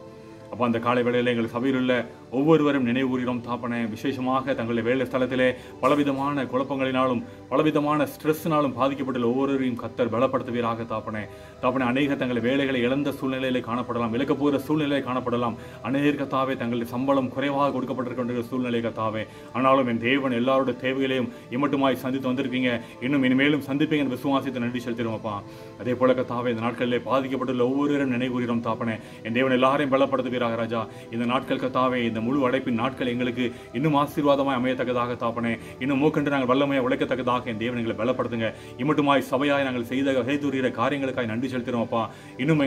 Speaker 7: அப்போ அந்த காலை வேளையில் எங்கள் சபையில் உள்ள ஒவ்வொருவரும் நினைவு கூறுகிறோம் தாப்பனை. விசேஷமாக தங்களுடைய வேலை ஸ்தலத்திலே பலவிதமான குழப்பங்களினாலும் பலவிதமான ஸ்ட்ரெஸ்னாலும் பாதிக்கப்பட்டுள்ள ஒவ்வொருவரையும் கர்த்தர் பலப்படுத்துவீராக தாப்பனை. தாப்பனை அநேக தங்கள் வேலைகளை இழந்த சூழ்நிலையிலே காணப்படலாம், இழக்க போகிற சூழ்நிலையை காணப்படலாம். அநேக கர்த்தாவே தங்களுடைய சம்பளம் குறைவாக கொடுக்கப்பட்டிருக்கின்ற சூழ்நிலை கர்த்தாவே. ஆனாலும் என் தேவன் எல்லாருடைய தேவைகளையும் இம்மட்டுமாய் சந்தித்து வந்திருக்கீங்க, இன்னும் இனிமேலும் சந்திப்பீங்க என்று விசுவாசத்தை நன்றி செலுத்திடுவோம்ப்பா. அதே போல கர்த்தாவே இந்த நாட்களிலே பாதிக்கப்பட்டுள்ள ஒவ்வொருவரும் நினைவு கூறுகிறோம் தாப்பனை. என் தேவன் எல்லாரையும் பலப்படுத்துவீராக ராஜா. இந்த நாட்கள் கர்த்தாவே இந்த முழு அடைப்பின் நாட்கள் எங்களுக்கு இன்னும் ஆசீர்வாதமாய் அமையத்தக்கதாக தாப்பனே, இன்னும் மூக்கென்று நாங்கள் வல்லமையாக உழைக்கத்தக்கதாக என் தேவன் எங்களை பலப்படுத்துங்க. இம்மட்டுமாய் சபையாய் நாங்கள் செய்துகிற காரியங்களுக்காய் நன்றி செலுத்துகிறோம் அப்பா. இன்னும்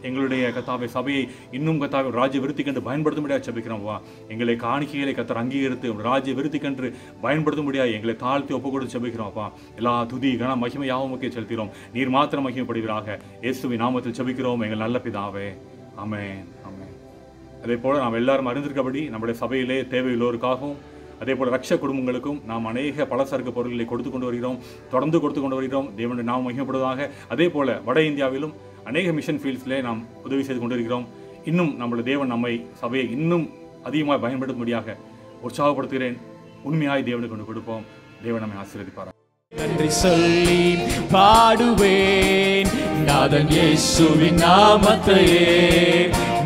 Speaker 7: எங்களுடைய கர்த்தாவே சபையை இன்னும் கர்த்தாவே ராஜ்ய விருத்தி கண்டு பயன்படுத்தும்படியாக ஜெபிக்கிறோம்ப்பா. எங்களை காணிக்கைகளை கர்த்தர் அங்கீகரித்து ராஜ்ய விருத்தி கண்டு பயன்படுத்தும்படியாக எங்களை தாழ்த்தி ஒப்பு கொடுத்து ஜெபிக்கிறோம்ப்பா. எல்லா துதி கன மகிமை யாவுமுக்கே செலுத்துகிறோம். நீர் மாத்திரம் மகிமைப்படுவீராக. இயேசுவின் நாமத்தில் ஜெபிக்கிறோம் எங்கள் நல்ல பிதாவே. ஆமென். ஆமென். அதே போல நாம் எல்லாரும் அறிந்திருக்கபடி நம்முடைய சபையிலே தேவையுள்ளோருக்காகவும் அதே போல ரட்ச குடும்பங்களுக்கும் நாம் அநேக பலசரக்கு பொருட்களை கொடுத்து கொண்டு வருகிறோம், தொடர்ந்து கொடுத்து கொண்டு வருகிறோம். தேவனுடைய நாமம் மகிமைப்படுவதாக. அதே போல வட இந்தியாவிலும் அநேக மிஷன் ஃபீல்ட்ஸ்லே நாம் உதவி செய்து கொண்டிருக்கிறோம். இன்னும் நம்முடைய தேவன் நம்மை சபையை இன்னும் அதிகமாக பயன்படுத்தும்படியாக உற்சாகப்படுத்துகிறேன். உண்மையாய் தேவனுக்கு கொண்டு கொடுப்போம். தேவன் நம்மை ஆசீர்வதிப்பார்.
Speaker 3: நன்றி சொல்லி பாடுவேன் நாதன் இயேசுவின் நாமத்தையே.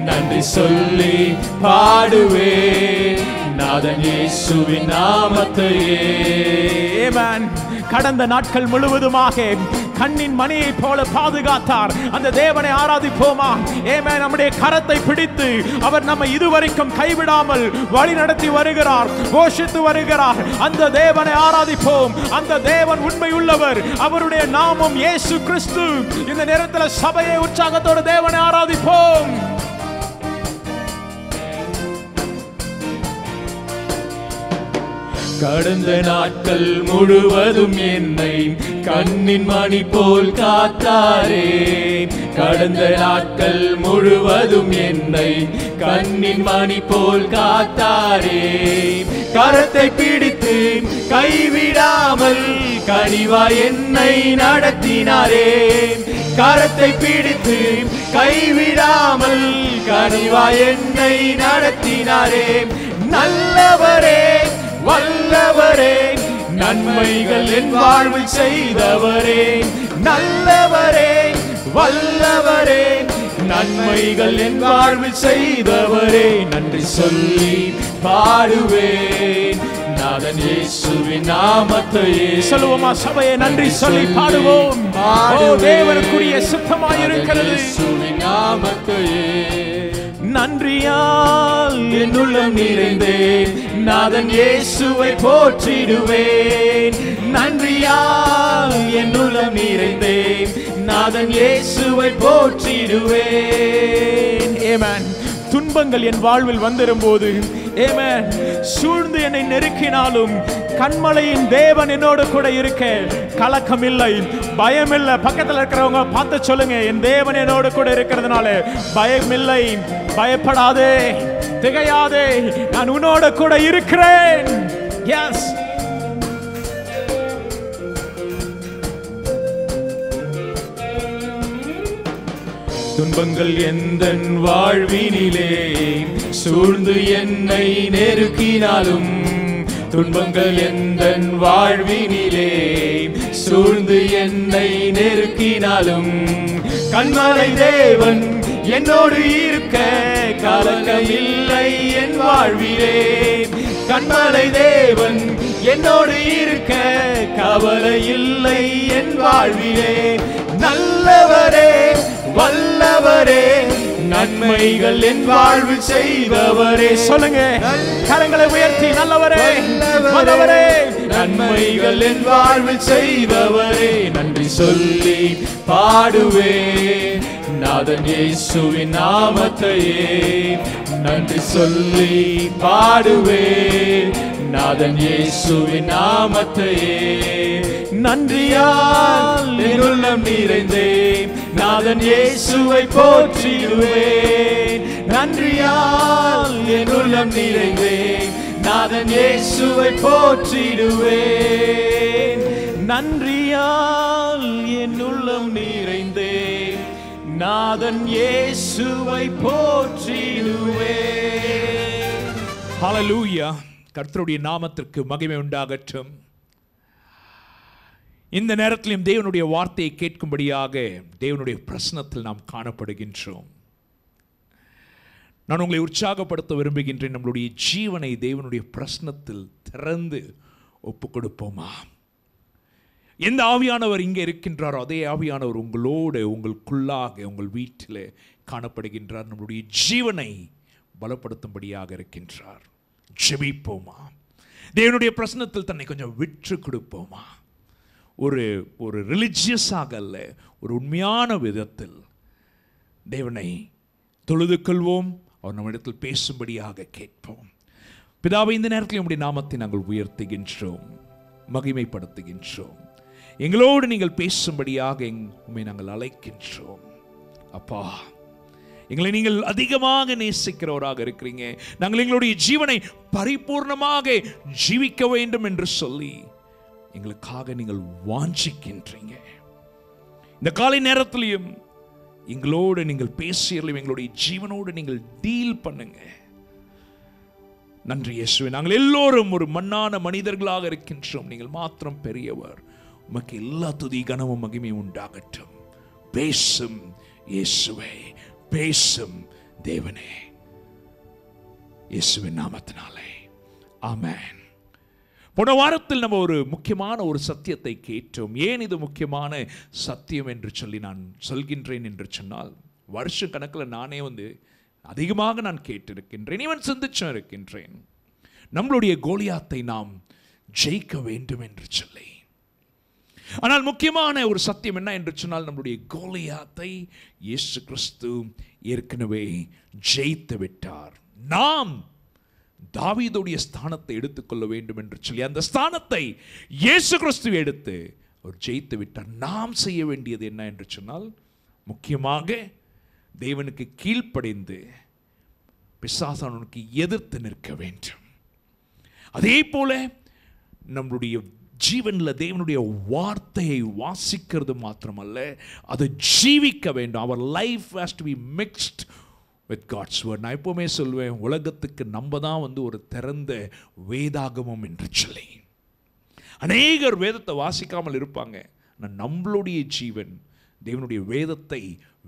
Speaker 3: நன்றி சொல்லி பாடுவேன் நாதன் இயேசுவின் நாமத்தையே.
Speaker 4: கடந்த நாட்கள் முழுவதுமாக கண்ணின் மணியை போல பாதுகாத்தார். அந்த தேவனை ஆராதிப்போமா? ஏமேன். நம்முடைய கரத்தை பிடித்து அவர் நம்மை இதுவரைக்கும் கைவிடாமல் வழி நடத்தி வருகிறார், போஷித்து வருகிறார். அந்த தேவனை ஆராதிப்போம். அந்த தேவன் உண்மை உள்ளவர். அவருடைய நாமம் இயேசு கிறிஸ்து. இந்த நேரத்தில் சபையை உற்சாகத்தோடு தேவனை ஆராதிப்போம்.
Speaker 3: கடந்த நாட்கள் முழுவதும் என்னை கண்ணின் மணி போல் காத்தாரே. கடந்த நாட்கள் முழுவதும் என்னை கண்ணின் மணி போல் காத்தாரே. கரத்தை பிடித்து கைவிடாமல் கனிவாய் என்னை நடத்தினாரே. கரத்தை பிடித்து கைவிடாமல் கனிவாய் என்னை நடத்தினாரே. நல்லவரே வல்லவரே நன்மைகள் என் வாழ்வில் செய்தவரே. நல்லவரே வல்லவரே நன்மைகள் என் வாழ்வில் செய்தவரே. நன்றி சொல்லி பாடுவேன் நாதன் இயேசுவின் நாமத்தையே.
Speaker 4: சொல்லுவோமா சபையை? நன்றி சொல்லி பாடுவோம். தேவனுக்குரிய சித்தமாயிருக்கிறது
Speaker 3: இயேசுவின் நாமத்தையே.
Speaker 4: நன்றியால்
Speaker 3: என் உள்ளம் நிறைந்தேன் நாதன் இயேசுவை போற்றிடுவேன். நன்றியால் என் உள்ளம் நிறைந்தேன் நாதன் இயேசுவை போற்றிடுவேன்.
Speaker 4: ஆமென். துன்பங்கள் என் வாழ்வில் வந்திரும்போது, ஆமென், சூழ்ந்து என்னை நெருக்கினாலும் கண்மலையின் தேவன் என்னோடு கூட இருக்க கலக்கம் இல்லை, பயம் இல்லை. பக்கத்தில் இருக்கிறவங்க பார்த்து சொல்லுங்க, என் தேவன் என்னோடு கூட இருக்கிறதுனால பயம் இல்லை. பயப்படாதே, திகையாதே, நான் உன்னோட கூட இருக்கிறேன். எஸ்.
Speaker 3: துன்பங்கள் எந்தன் வாழ்வினிலே சூழ்ந்து என்னை நெருக்கினாலும், துன்பங்கள் எந்தன் வாழ்வினிலே சூழ்ந்து என்னை நெருக்கினாலும், கண்மலை தேவன் என்னோடு இருக்க கலக்கமில்லை என் வாழ்விலே. கண்மலை தேவன் என்னோடு இருக்க கவலை இல்லை என் வாழ்விலே. நல்லவரே வல்லவரே நன்மைகள் என் வாழ்வில் செய்தவரே.
Speaker 4: சொல்லுங்க, கரங்களை உயர்த்தி, நல்லவரே வல்லவரே
Speaker 3: நன்மைகள் என் வாழ்வில் செய்தவரே. நன்றி சொல்லி பாடுவேன் நாதன் இயேசுவின் நாமத்தையே. நன்றி சொல்லி பாடுவேன் நாதன் இயேசுவின் நாமத்தையே நன்றியால் என் உள்ளம் நிறைந்தேன். நாதன் இயேசுவை போற்றிடுவேன். நன்றியால் என் உள்ளம் நிறைந்தேன். நாதன் இயேசுவை போற்றிடுவேன். நன்றியால் என் உள்ளம் நிறைந்தேன். நாதன் இயேசுவை போற்றிடுவேன்.
Speaker 2: ஹல்லேலூயா. கர்த்தருடைய நாமத்திற்கு மகிமை உண்டாகட்டும். இந்த நேரத்திலும் தேவனுடைய வார்த்தையை கேட்கும்படியாக தேவனுடைய பிரசன்னத்தில் நாம் காணப்படுகின்றோம். நான் உங்களை உற்சாகப்படுத்த விரும்புகின்றேன். நம்மளுடைய ஜீவனை தேவனுடைய பிரசன்னத்தில் திறந்து ஒப்பு கொடுப்போமா? எந்த ஆவியானவர் இங்கே இருக்கின்றாரோ அதே ஆவியானவர் உங்களோடு, உங்களுக்குள்ளாக, உங்கள் வீட்டில் காணப்படுகின்றார். நம்மளுடைய ஜீவனை பலப்படுத்தும்படியாக இருக்கின்றார். ஜெபிப்போமா? தேவனுடைய பிரசன்னத்தில் தன்னை கொஞ்சம் விற்று கொடுப்போமா? ஒரு ரிலிஜியஸாக அல்ல, ஒரு உண்மையான விதத்தில் தேவனை தொழுது கொள்வோம். அவர் நம்மிடத்தில் பேசும்படியாக கேட்போம். பிதாவை, இந்த நேரத்தில் உம்முடைய நாமத்தை நாங்கள் உயர்த்துகின்றோம், மகிமைப்படுத்துகின்றோம். எங்களோடு நீங்கள் பேசும்படியாக உம்மை நாங்கள் அழைக்கின்றோம். அப்பா, எங்களை நீங்கள் அதிகமாக நேசிக்கிறவராக இருக்கிறீங்க. நாங்கள் எங்களுடைய ஜீவனை பரிபூர்ணமாக ஜீவிக்க வேண்டும் என்று சொல்லி எங்களுக்காக நீங்கள் வாஞ்சிக்கின்றீங்க. இந்த காலை நேரத்திலையும் எங்களோடு நீங்கள் பேசியறலும் எங்களுடைய ஜீவனோடு நீங்கள் டீல் பண்ணுங்க. நன்றி இயேசுவே. நாங்கள் எல்லோரும் ஒரு மண்ணான மனிதர்களாக இருக்கின்றோம். நீங்கள் மாத்திரம் பெரியவர். உமக்கு எல்லா துதி கனமும் மகிமை உண்டாகட்டும். பேசும் இயேசுவே, பேசும் தேவனே, இயேசுவின் நாமத்தினாலே ஆமென். போன வாரத்தில் நம்ம ஒரு முக்கியமான ஒரு சத்தியத்தை கேட்டோம். ஏன் இது முக்கியமான சத்தியம் என்று சொல்லி நான் சொல்கின்றேன் என்று சொன்னால், வருஷ கணக்கில் நானே அதிகமாக நான் கேட்டிருக்கின்றேன், இவன் சிந்திச்சும் இருக்கின்றேன். நம்மளுடைய கோலியாத்தை நாம் ஜெயிக்க வேண்டும் என்று சொல்லி. ஆனால் முக்கியமான ஒரு சத்தியம் என்ன என்று சொன்னால், நம்முடைய கோலியாத்தை இயேசு கிறிஸ்து ஏற்கனவே ஜெயித்து விட்டார். நாம் தாவீதுடைய ஸ்தானத்தை எடுத்துக்கொள்ள வேண்டும் என்று சொல்லி அந்த ஸ்தானத்தை இயேசு கிறிஸ்து எடுத்து அவர் ஜெயித்து விட்டார். நாம் செய்ய வேண்டியது என்ன என்று சொன்னால், முக்கியமாக தேவனுக்கு கீழ்ப்படிந்து பிசாசானுக்கு எதிர்த்து நிற்க வேண்டும். அதே போல நம்முடைய ஜீவனில் தேவனுடைய வார்த்தையை வாசிக்கிறது மாத்திரமல்ல, அதை ஜீவிக்க வேண்டும். அவர் life has to be mixed with God's word. நான் எப்போவுமே சொல்வேன், உலகத்துக்கு நம்ம தான் ஒரு திறந்த வேதாகமம் என்று சொல்லி. அநேகர் வேதத்தை வாசிக்காமல் இருப்பாங்க. ஆனால் நம்மளுடைய ஜீவன் தேவனுடைய வேதத்தை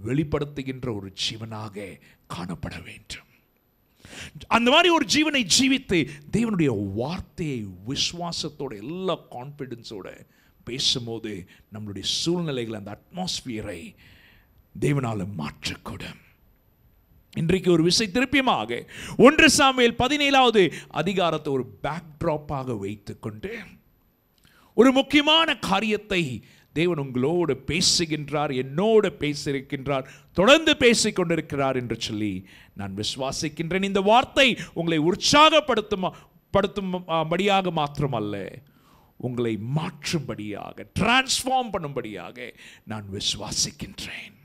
Speaker 2: வெளிப்படுத்துகின்ற ஒரு ஜீவனாக காணப்பட வேண்டும். அந்த மாதிரி ஒரு ஜீவனை ஜீவித்து தேவனுடைய வார்த்தையை விசுவாசத்தோட எல்லா கான்ஃபிடன்ஸோட பேசும்போது நம்மளுடைய சூழ்நிலைகள், அந்த அட்மாஸ்பியரை தேவனால மாற்றக்கூடும். இன்றைக்கு ஒரு விஷயம் திருப்பியமாக 1 சாமுவேல் 17வது அதிகாரத்தை ஒரு பேக்ட்ராப்பாக வைத்துக்கொண்டு ஒரு முக்கியமான காரியத்தை தேவன் உங்களோடு பேசுகின்றார், என்னோடு பேசியிருக்கின்றார், தொடர்ந்து பேசிக்கொண்டிருக்கிறார் என்று சொல்லி நான் விசுவாசிக்கின்றேன். இந்த வார்த்தை உங்களை உற்சாகப்படுத்தும்படியாக மாத்திரமல்ல, உங்களை மாற்றும்படியாக, டிரான்ஸ்ஃபார்ம் பண்ணும்படியாக நான் விசுவாசிக்கின்றேன்.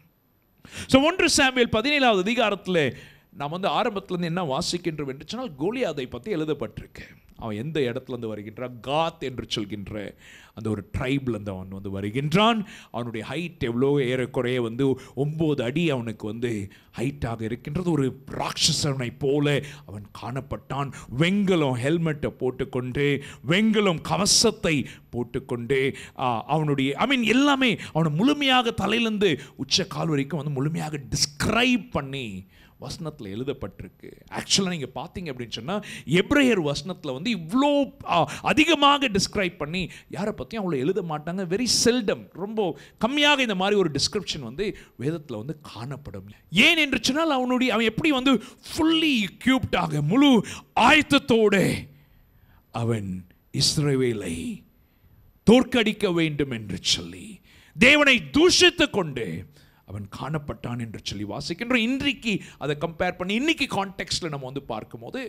Speaker 2: ஸோ 1 சாமுவேல் 17வது அதிகாரத்தில் நாம் ஆரம்பத்திலேருந்து என்ன வாசிக்கின்றோம் என்று சொன்னால், கோலியாதை பற்றி எழுதப்பட்டிருக்கு. அவன் எந்த இடத்துலேருந்து வருகின்றான்? காத் என்று சொல்கின்ற அந்த ஒரு ட்ரைப்லேருந்து அவன் வருகின்றான். அவனுடைய ஹைட் எவ்வளோ, ஏறக்குறைய 9 அடி அவனுக்கு ஹைட்டாக இருக்கின்றது. ஒரு ராட்சசனை போல அவன் காணப்பட்டான். வெண்கலம் ஹெல்மெட்டை போட்டுக்கொண்டு, வெண்கலம் கவசத்தை போட்டுக்கொண்டு, அவனுடைய எல்லாமே அவனை முழுமையாக தலையிலேருந்து உச்ச கால் வரைக்கும் முழுமையாக டிஸ்கிரைப் பண்ணி வசனத்தில் எழுதப்பட்டிருக்கு. ஆக்சுவலாக நீங்கள் பார்த்தீங்க அப்படின்னு சொன்னால், எப்ரேயர் வசனத்தில் இவ்வளோ அதிகமாக டிஸ்கிரைப் பண்ணி யாரை பற்றியும் அவ்வளோ எழுத மாட்டாங்க. வெரி செல்டம், ரொம்ப கம்மியாக இந்த மாதிரி ஒரு டிஸ்கிரிப்ஷன் வேதத்தில் காணப்படும். ஏன் என்று சொன்னால், அவன் எப்படி ஃபுல்லி எக்யூப்டாக, முழு ஆயத்தத்தோடு அவன் இஸ்ரவேலை தோற்கடிக்க வேண்டும் என்று சொல்லி தேவனை தூஷித்து கொண்டு அவன் காணப்பட்டான் என்று சொல்லி வாசிக்கின்றோம். இன்றைக்கு அதை கம்பேர் பண்ணி இன்னைக்கு கான்டெக்ஸ்டில் நம்ம பார்க்கும்போது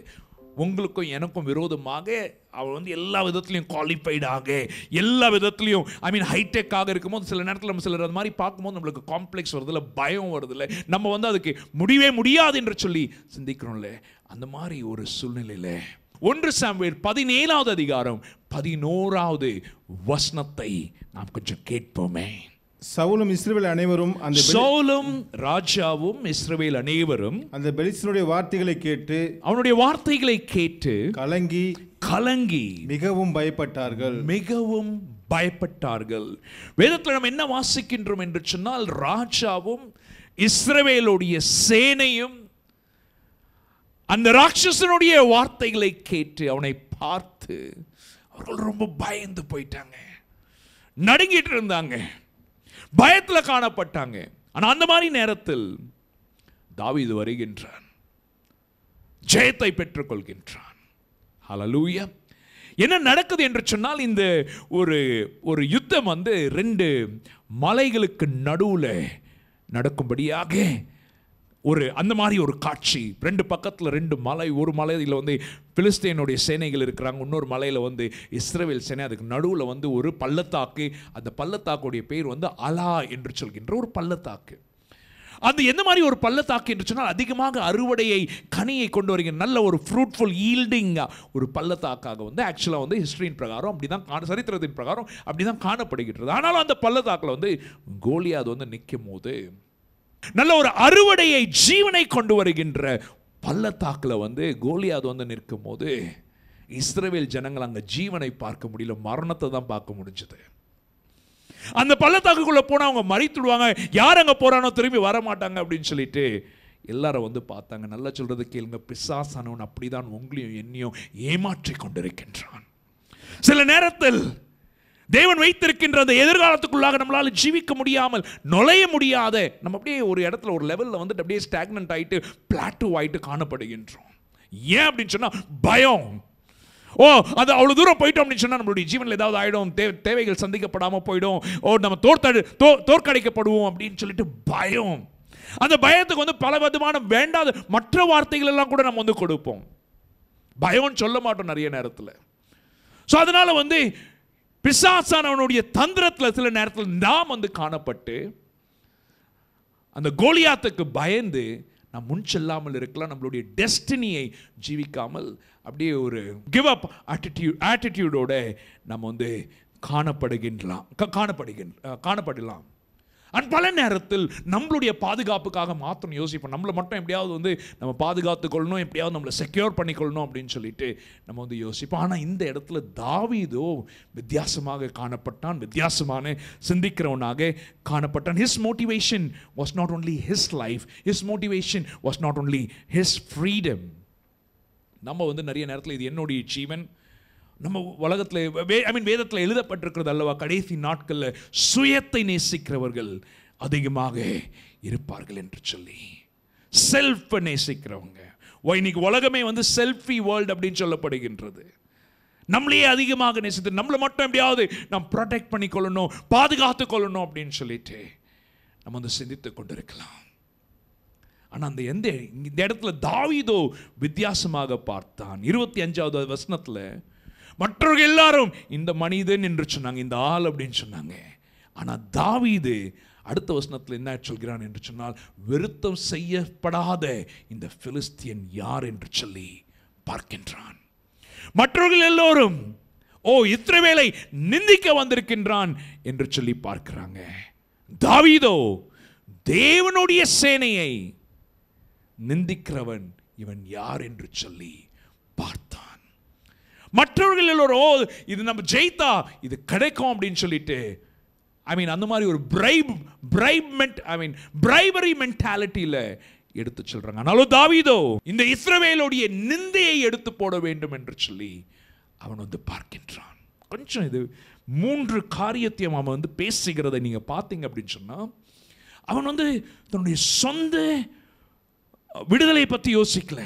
Speaker 2: உங்களுக்கும் எனக்கும் விரோதமாக அவர் வந்து எல்லா விதத்துலையும் குவாலிஃபைடாக, எல்லா விதத்துலையும் ஹைடெக்காக இருக்கும்போது சில நேரத்தில் நம்ம சிலர் அது மாதிரி பார்க்கும்போது நம்மளுக்கு காம்ப்ளெக்ஸ் வருதில்ல, பயம் வருதில்ல, நம்ம வந்து அதுக்கு முடியவே முடியாது என்று சொல்லி சிந்திக்கிறோம்ல. அந்த மாதிரி ஒரு சூழ்நிலையில் 1 சாமுவேல் 17வது அதிகாரம் 11வது வசனத்தை நாம் கொஞ்சம் கேட்போமே.
Speaker 8: சவுலும் இஸ்ரவேல் அனைவரும்
Speaker 2: சவுலும் ராஜாவும் இஸ்ரவேல் அனைவரும்
Speaker 8: அந்த பெலிஸ்தனுடைய வார்த்தைகளை கேட்டு,
Speaker 2: அவனுடைய வார்த்தைகளை கேட்டு கலங்கி
Speaker 8: மிகவும் பயப்பட்டார்கள்.
Speaker 2: வேதத்தில் நம்ம என்ன வாசிக்கின்றோம் என்று சொன்னால், ராஜாவும் இஸ்ரவேலுடைய சேனையும் அந்த ராட்சசனுடைய வார்த்தைகளை கேட்டு அவனை பார்த்து அவர்கள் ரொம்ப பயந்து போயிட்டாங்க, நடுங்கிட்டு இருந்தாங்க, பயத்துல காணப்பட்டாங்க. ஆனா அந்த மாதிரி நேரத்தில் தாவீது வருகின்றான், ஜெயத்தை பெற்றுக்கொள்கின்றான். ஹல்லேலூயா. என்ன நடக்குது என்று சொன்னால், இந்த ஒரு யுத்தம் வந்து 2 மலைகளுக்கு நடுவுல நடக்கும்படியாக அந்த மாதிரி ஒரு காட்சி. 2 பக்கத்தில் 2 மலை, ஒரு மலையில் வந்து பிலிஸ்தீனுடைய சேனைகள் இருக்கிறாங்க, இன்னொரு மலையில் வந்து இஸ்ரவேல் சேனை, அதுக்கு நடுவில் வந்து ஒரு பள்ளத்தாக்கு. அந்த பள்ளத்தாக்குடைய பேர் வந்து அலா என்று சொல்கின்ற ஒரு பள்ளத்தாக்கு. அது எந்த மாதிரி ஒரு பள்ளத்தாக்கு என்று சொன்னால், அதிகமாக அறுவடையை, கனியை கொண்டு வருகிற நல்ல ஒரு ஃப்ரூட்ஃபுல் ஈல்டிங் ஒரு பள்ளத்தாக்காக வந்து ஆக்சுவலாக வந்து ஹிஸ்டரியின் பிரகாரம் அப்படிதான், சரித்திரத்தின் பிரகாரம் அப்படிதான் காணப்படுகின்றது. ஆனாலும் அந்த பள்ளத்தாக்கில் வந்து கோலியாத் வந்து நிற்கும் போது, நல்ல ஒரு அறுவடையை, ஜீவனை கொண்டு வருகின்ற பள்ளத்தாக்கில் வந்து கோலியாத் வந்து நிற்கும் போது, இஸ்ரவேல் ஜனங்கள் அங்கே ஜீவனை பார்க்க முடியல, மரணத்தை தான் பார்க்க முடிஞ்சது. அந்த பள்ளத்தாக்குக்குள்ள போனால் அவங்க மறித்துடுவாங்க, யார் அங்கே போறானோ திரும்பி வர மாட்டாங்க அப்படின்னு சொல்லிட்டு எல்லாரும் வந்து பார்த்தாங்க. நல்லா சொல்றது கேளுங்க, பிசாசானவன் அப்படிதான் உங்களையும் என்னையும் ஏமாற்றி கொண்டிருக்கின்றான். சில நேரத்தில் தேவன் வைத்திருக்கின்ற அந்த எதிர்காலத்துக்குள்ளாக நம்மளால ஜீவிக்க முடியாமல், நுழைய முடியாத, நம்ம அப்படியே ஒரு இடத்துல ஒரு லெவலில் வந்துட்டு அப்படியே ஸ்டாக்னன்ட் ஆகிட்டு, பிளாட்டூ ஆகிட்டு காணப்படுகின்றோம். ஏன் அப்படின்னு சொன்னா பயம். அது அவ்வளோ தூரம் போயிட்டோம் அப்படின்னு சொன்னால் நம்மளுடைய ஜீவனில் ஏதாவது ஆகிடும், தேவைகள் சந்திக்கப்படாமல் போயிடும், நம்ம தோற்கடிக்கப்படுவோம் அப்படின்னு சொல்லிட்டு பயம். அந்த பயத்துக்கு வந்து பல விதமான வேண்டாத மற்ற வார்த்தைகள் எல்லாம் கூட நம்ம வந்து கொடுப்போம், பயம்னு சொல்ல மாட்டோம் நிறைய நேரத்தில். ஸோ அதனால வந்து பிசாசானவனுடைய தந்திரத்தில் சில நேரத்தில் நாம் வந்து காணப்பட்டு அந்த கோலியாத்துக்கு பயந்து நாம் முன் செல்லாமல் இருக்கலாம், நம்மளுடைய டெஸ்டினியை ஜீவிக்காமல் அப்படியே ஒரு கிவ் அப் ஆட்டிடியூடோட நம்ம வந்து காணப்படலாம். அண்ட் பல நேரத்தில் நம்மளுடைய பாதுகாப்புக்காக மாத்திரம் யோசிப்போம், நம்மளை மட்டும் எப்படியாவது வந்து நம்ம பாதுகாத்து கொள்ளணும், எப்படியாவது நம்மளை செக்யூர் பண்ணிக்கொள்ளணும் அப்படின்னு சொல்லிட்டு நம்ம வந்து யோசிப்போம். ஆனால் இந்த இடத்துல தாவீதோ வித்தியாசமாக காணப்பட்டான், வித்தியாசமான சிந்திக்கிறவனாக காணப்பட்டான். His motivation was not only his life, his motivation was not only his freedom. நம்ம வந்து நிறைய நேரத்தில் இது என்னுடைய ஜீவன், நம்ம உலகத்தில் வேதத்தில் எழுதப்பட்டிருக்கிறது அல்லவா, கடைசி நாட்களில் சுயத்தை நேசிக்கிறவர்கள் அதிகமாக இருப்பார்கள் என்று சொல்லி. செல்ஃப் நேசிக்கிறவங்க, இன்னைக்கு உலகமே வந்து செல்ஃபி வேர்ல்டு அப்படின்னு சொல்லப்படுகின்றது. நம்மளையே அதிகமாக நேசித்து நம்மளை மட்டும் எப்படியாவது நாம் ப்ரொடெக்ட் பண்ணி கொள்ளணும், பாதுகாத்து கொள்ளணும் அப்படின்னு சொல்லிட்டு நம்ம வந்து சிந்தித்து கொண்டிருக்கலாம். ஆனால் இந்த இடத்துல தாவீதோ வித்தியாசமாக பார்த்தான். 25வது வசனத்தில் மற்றவர்கள் எல்லாரும் இந்த மனிதன் என்று சொன்னாங்க, இந்த ஆள் அப்படின்னு சொன்னாங்க. ஆனால் தாவீது அடுத்த வசனத்தில் என்ன சொல்கிறான் என்று சொன்னால், விருத்தம் செய்யப்படாத இந்த பிலிஸ்தியன் யார் என்று சொல்லி பார்க்கின்றான். மற்றவர்கள் எல்லோரும் இஸ்ரவேலை நிந்திக்க வந்திருக்கின்றான் என்று சொல்லி பார்க்கிறாங்க. தாவீதோ தேவனுடைய சேனையை நிந்திக்கிறவன் இவன் யார் என்று சொல்லி பார்த்தான். மற்றவர்கள் எல்லோரும் இது நம்ம ஜெயித்தா இது கிடைக்கும் அப்படின்னு சொல்லிட்டு அந்த மாதிரி ஒரு பிரைபரி மென்டாலிட்டியில் எடுத்து சொல்றாங்க. ஆனாலும் தாவீதோ இந்த இஸ்ரவேலுடைய நிந்தையை எடுத்து போட வேண்டும் என்று சொல்லி அவன் வந்து பார்க்கின்றான். கொஞ்சம் இது 3 காரியத்தையும் அவன் வந்து பேசுகிறதை நீங்க பார்த்தீங்க அப்படின்னு சொன்னா, அவன் வந்து தன்னுடைய சொந்த விடுதலை பற்றி யோசிக்கல,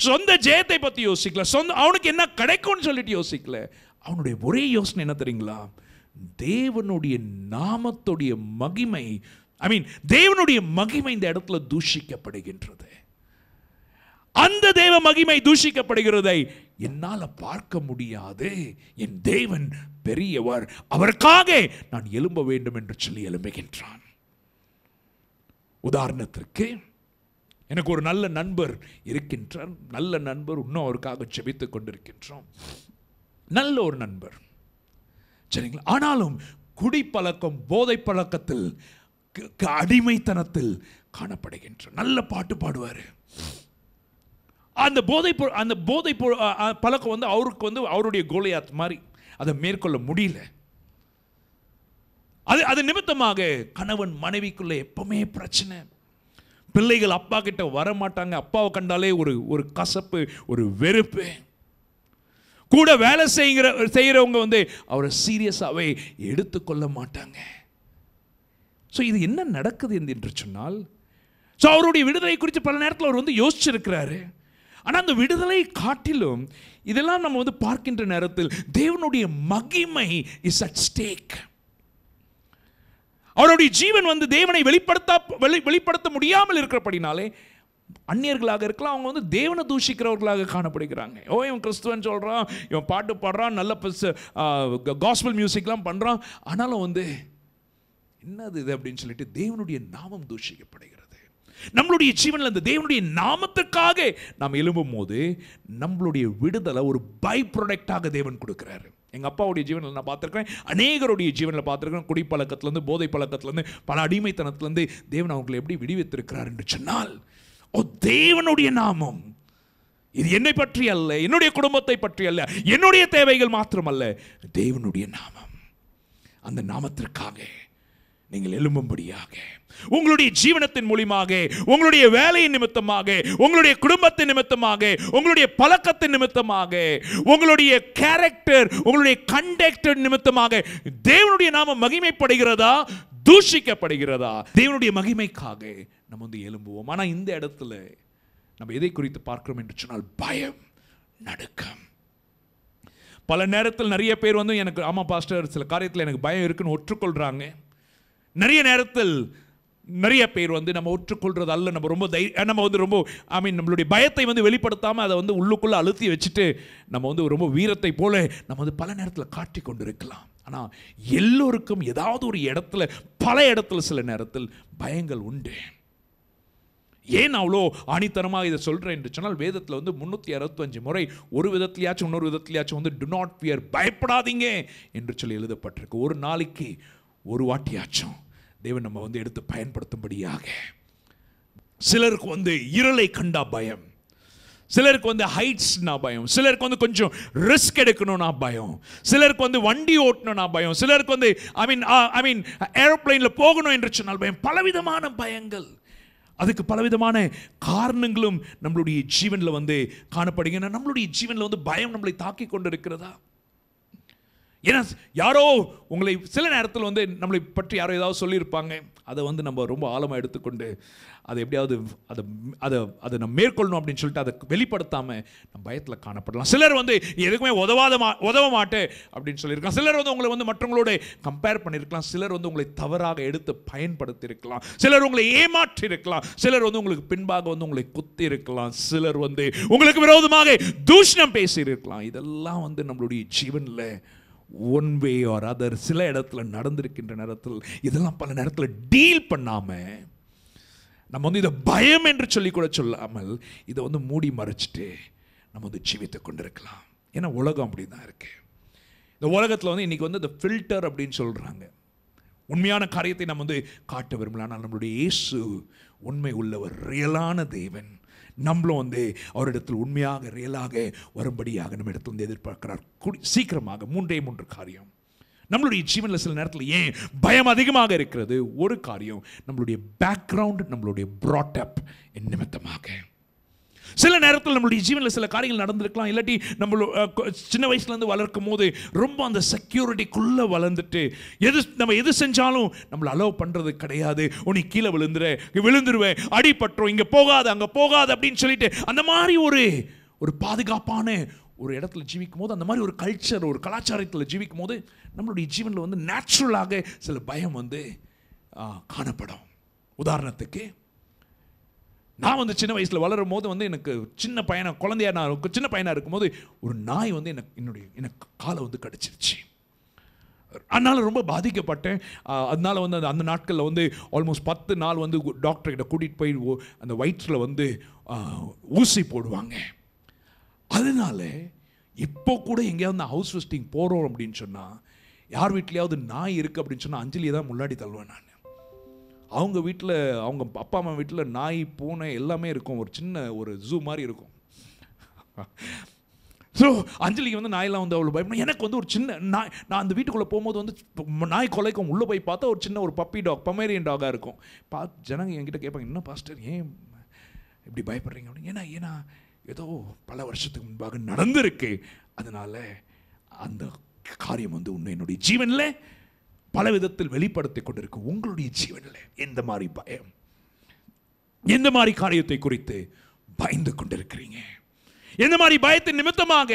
Speaker 2: சொந்த ஜெயத்தை பற்றி யோசிக்கல, அவனுக்கு என்ன கிடைக்கும்னு சொல்லிட்டு யோசிக்கல. அவனுடைய ஒரே யோசனை என்ன தெரியுங்களா, தேவனுடைய நாமத்துடைய மகிமை, தேவனுடைய மகிமை இந்த இடத்துல தூஷிக்கப்படுகின்றது. அந்த தேவ மகிமை தூஷிக்கப்படுகிறதை என்னால் பார்க்க முடியாது. என் தேவன் பெரியவர், அவருக்காக நான் எழும்ப வேண்டும் என்று சொல்லி எழும்புகின்றான். உதாரணத்திற்கு எனக்கு ஒரு நல்ல நண்பர் இருக்கின்றார். நல்ல நண்பர், இன்னும் அவருக்காக ஜெபித்துக் கொண்டிருக்கின்றோம். நல்ல ஒரு நண்பர், சரிங்களா? ஆனாலும் குடிப்பழக்கம், போதை பழக்கத்தில், அடிமைத்தனத்தில் காணப்படுகின்றார். நல்ல பாட்டு பாடுவார். அந்த போதை பழக்கம் வந்து அவருக்கு வந்து அவருடைய கோலியாத் மாதிரி அதை மேற்கொள்ள முடியல. அது நிமித்தமாக கணவன் மனைவிக்குள்ள எப்பவுமே பிரச்சனை. பிள்ளைகள் அப்பா கிட்ட வர மாட்டாங்க. அப்பாவை கண்டாலே ஒரு கசப்பு, ஒரு வெறுப்பு. கூட வேலை செய்கிறவங்க வந்து அவரை சீரியஸாகவே எடுத்துக்கொள்ள மாட்டாங்க. ஸோ இது என்ன நடக்குது என்று சொன்னால், ஸோ அவருடைய விடுதலை குறித்து பல நேரத்தில் அவர் வந்து யோசிச்சிருக்கிறாரு. ஆனால் அந்த விடுதலை காட்டிலும் இதெல்லாம் நம்ம வந்து பார்க்கின்ற நேரத்தில் தேவனுடைய மகிமை இஸ் அட் ஸ்டேக். அவருடைய ஜீவன் வந்து தேவனை வெளிப்படுத்த முடியாமல் இருக்கிறபடினாலே அந்நியர்களாக இருக்கலாம், அவங்க வந்து தேவனை தூஷிக்கிறவர்களாக காணப்படுகிறாங்க. இவன் கிறிஸ்துவன் சொல்கிறான், இவன் பாட்டு பாடுறான், நல்ல காஸ்பல் மியூசிக்லாம் பண்ணுறான், ஆனாலும் வந்து என்னது இது அப்படின்னு சொல்லிட்டு தேவனுடைய நாமம் தூஷிக்கப்படுகிறது. நம்மளுடைய ஜீவனில் அந்த தேவனுடைய நாமத்துக்காக நாம் எழும்பும் போது நம்மளுடைய விடுதலை ஒரு பை ப்ராடக்டாக தேவன் கொடுக்கிறாரு. எங்கள் அப்பாவுடைய ஜீவனில் நான் பார்த்துருக்கேன், அநேகருடைய ஜீவனில் பார்த்துருக்கேன். குடிப்பழக்கத்துலேருந்து, போதை பழக்கத்துலேருந்து, பல அடிமைத்தனத்துலேருந்து தேவன் அவங்களை எப்படி விடுவித்திருக்கிறார் என்று சொன்னால், தேவனுடைய நாமம் இது என்னை பற்றி அல்ல, என்னுடைய குடும்பத்தை பற்றி அல்ல, என்னுடைய தேவைகள் மாத்திரமல்ல, தேவனுடைய நாமம். அந்த நாமத்திற்காக நீங்கள் எழும்பும்படியாக உங்களுடைய ஜீவனத்தின் மூலமாக, உங்களுடைய வேலையின் நிமித்தமாக, உங்களுடைய குடும்பத்தின் நிமித்தமாக, உங்களுடைய பழக்கத்தின் நிமித்தமாக, உங்களுடைய கேரக்டர், உங்களுடைய கண்டக்டர் நிமித்தமாக தேவனுடைய நாமம் மகிமைப்படுகிறதா, தூஷிக்கப்படுகிறதா? தேவனுடைய மகிமைக்காக நம்ம வந்து எழும்புவோம். ஆனால் இந்த இடத்துல நம்ம எதை குறித்து பார்க்கிறோம் என்று சொன்னால் பயம், நடுக்கம். பல நேரத்தில் நிறைய பேர் வந்து எனக்கு ஆமா பாஸ்டர் சில காரியத்தில் எனக்கு பயம் இருக்குன்னு ஒற்றுக்கொள்றாங்க. நிறைய நேரத்தில் நிறைய பேர் வந்து நம்ம ஒற்றுக்கொள்றது அல்ல, நம்ம வந்து ரொம்ப நம்மளுடைய பயத்தை வந்து வெளிப்படுத்தாமல் அதை வந்து உள்ளுக்குள்ளே அழுத்தி வச்சுட்டு நம்ம வந்து ரொம்ப வீரத்தை போல நம்ம வந்து பல நேரத்தில் காட்டி கொண்டு இருக்கலாம். ஆனால் எல்லோருக்கும் ஏதாவது ஒரு இடத்துல, பல இடத்துல சில நேரத்தில் பயங்கள் உண்டு. ஏன் அவ்வளோ ஆணித்தனமாக இதை சொல்கிறேன் என்று சொன்னால், வேதத்தில் வந்து 365 முறை ஒரு விதத்திலேயாச்சும் இன்னொரு விதத்திலேயாச்சும் வந்து டு நாட் ஃபியர், பயப்படாதீங்க என்று சொல்லி எழுதப்பட்டிருக்கு. ஒரு நாளைக்கு ஒரு வாட்டியாச்சும் தேவன் நம்ம வந்து எடுத்து பயன்படுத்தும்படியாக. சிலருக்கு வந்து இருளை கண்டா பயம், சிலருக்கு வந்து ஹைட்ஸ்னா பயம், சிலருக்கு வந்து கொஞ்சம் ரிஸ்க் எடுக்கணும்னா பயம், சிலருக்கு வந்து வண்டி ஓட்டணும்னா பயம், சிலருக்கு வந்து ஏரோப்ளைனில் போகணும் என்று சொன்னால் பயம். பலவிதமான பயங்கள், அதுக்கு பலவிதமான காரணங்களும் நம்மளுடைய ஜீவனில் வந்து காணப்படுகின்றன. நம்மளுடைய ஜீவனில் வந்து பயம் நம்மளை தாக்கி கொண்டு இருக்கிறதா? ஏன்னா யாரோ உங்களை சில நேரத்தில் வந்து நம்மளை பற்றி யாரோ ஏதாவது சொல்லியிருப்பாங்க, அதை வந்து நம்ம ரொம்ப ஆழமாக எடுத்துக்கொண்டு அதை எப்படியாவது அதை நம்ம மேற்கொள்ளணும் அப்படின்னு சொல்லிட்டு அதை வெளிப்படுத்தாமல் நம்ம பயத்தில் காணப்படலாம். சிலர் வந்து எதுக்குமே உதவ மாட்டேன் அப்படின்னு சொல்லியிருக்கலாம். சிலர் வந்து உங்களை வந்து மற்றவங்களோட கம்பேர் பண்ணியிருக்கலாம். சிலர் வந்து உங்களை தவறாக எடுத்து பயன்படுத்தியிருக்கலாம். சிலர் உங்களை ஏமாற்றி இருக்கலாம். சிலர் வந்து உங்களுக்கு பின்பாக வந்து உங்களை குத்தி இருக்கலாம். சிலர் வந்து உங்களுக்கு விரோதமாக தூஷணம் பேசியிருக்கலாம். இதெல்லாம் வந்து நம்மளுடைய ஜீவனில் ஒன் வே ஆர் அதர் சில இடத்துல நடந்திருக்கின்ற நேரத்தில் இதெல்லாம் பல நேரத்தில் டீல் பண்ணாமல் நம்ம வந்து இதை பயம் என்று சொல்லி கூட சொல்லாமல் இதை வந்து மூடி மறைச்சிட்டு நம்ம வந்து ஜீவித்து கொண்டிருக்கலாம். ஏன்னா உலகம் அப்படி தான் இருக்குது. இந்த உலகத்தில் வந்து இன்றைக்கி வந்து இந்த ஃபில்டர் அப்படின்னு சொல்கிறாங்க. உண்மையான காரியத்தை நம்ம வந்து காட்ட விரும்பலாம். ஆனால் நம்மளுடைய இயேசு உண்மை உள்ளவர், ரியலான தேவன். நம்மளும் வந்து அவரிடத்தில் உண்மையாக ரியலாக வரும்படியாக நம்ம இடத்துல வந்து எதிர்பார்க்கிறார். சீக்கிரமாக 3 காரியம் நம்மளுடைய ஜீவனில் சில நேரத்தில் ஏன் பயம் அதிகமாக இருக்கிறது. ஒரு காரியம் நம்மளுடைய பேக்ரவுண்ட், நம்மளுடைய ப்ராட்டப் நிமித்தமாக. சில நேரத்தில் நம்மளுடைய ஜீவனில் சில காரியங்கள் நடந்திருக்கலாம். இல்லாட்டி சின்ன வயசுலேருந்து வளர்க்கும் போது ரொம்ப அந்த செக்யூரிட்டிக்குள்ளே வளர்ந்துட்டு நம்ம எது செஞ்சாலும் நம்மளை அலோவ் பண்ணுறது கிடையாது. உன்னை கீழே விழுந்துருவேன், அடிபட்டுரும், இங்கே போகாது அங்கே போகாது அப்படின்னு சொல்லிட்டு அந்த மாதிரி ஒரு பாதுகாப்பான ஒரு இடத்துல ஜீவிக்கும் போது, அந்த மாதிரி ஒரு கல்ச்சர், ஒரு கலாச்சாரத்தில் ஜீவிக்கும் போது நம்மளுடைய ஜீவனில் வந்து நேச்சுரலாக சில பயம் வந்து காணப்படும். உதாரணத்துக்கு நான் வந்து சின்ன வயசில் வளரும் போது வந்து எனக்கு சின்ன பையனாக இருக்கும்போது ஒரு நாய் வந்து எனக்கு காலை வந்து கடிச்சிருச்சு. அதனால் ரொம்ப பாதிக்கப்பட்டேன். அதனால வந்து அந்த நாட்களில் வந்து ஆல்மோஸ்ட் 10 நாள் வந்து டாக்டர்கிட்ட கூட்டிகிட்டு போய் அந்த வயிற்றில் வந்து ஊசி போடுவாங்க. அதனால இப்போ கூட எங்கேயாவது ஹவுஸ் விசிட்டிங் போகிறோம் அப்படின்னு சொன்னால், யார் வீட்லையாவது நாய் இருக்குது அப்படின்னு சொன்னால் அஞ்சலியை தான் முன்னாடி தள்ளுவேன் நான். அவங்க வீட்டில், அவங்க அப்பா அம்மா வீட்டில் நாய் பூனை எல்லாமே இருக்கும். ஒரு சின்ன ஒரு ஜூ மாதிரி இருக்கும். ஸோ அஞ்சலிக்கு வந்து நாயெல்லாம் வந்து அவ்வளோ பயப்படும். எனக்கு வந்து ஒரு சின்ன நாய், நான் அந்த வீட்டுக்குள்ளே போகும்போது வந்து நாய் கொலைக்கும் உள்ளே போய் பார்த்தா ஒரு சின்ன ஒரு பப்பி டாக், பொமேரியன் டாகாக இருக்கும். ஜனங்க என்கிட்ட கேட்பாங்க, என்ன பாஸ்டர் ஏன் இப்படி பயப்படுறீங்க அப்படின்னு. ஏன்னா ஏதோ பல வருஷத்துக்கு முன்பாக நடந்திருக்கு. அதனால அந்த காரியம் வந்து உன்னை என்னுடைய ஜீவனில் பல விதத்தில் வெளிப்படுத்தி கொண்டிருக்கு. உங்களுடைய ஜீவனில் எந்த மாதிரி பயம், எந்த மாதிரி காரியத்தை குறித்து பயந்து கொண்டிருக்கிறீங்க? எந்த மாதிரி பயத்தின் நிமித்தமாக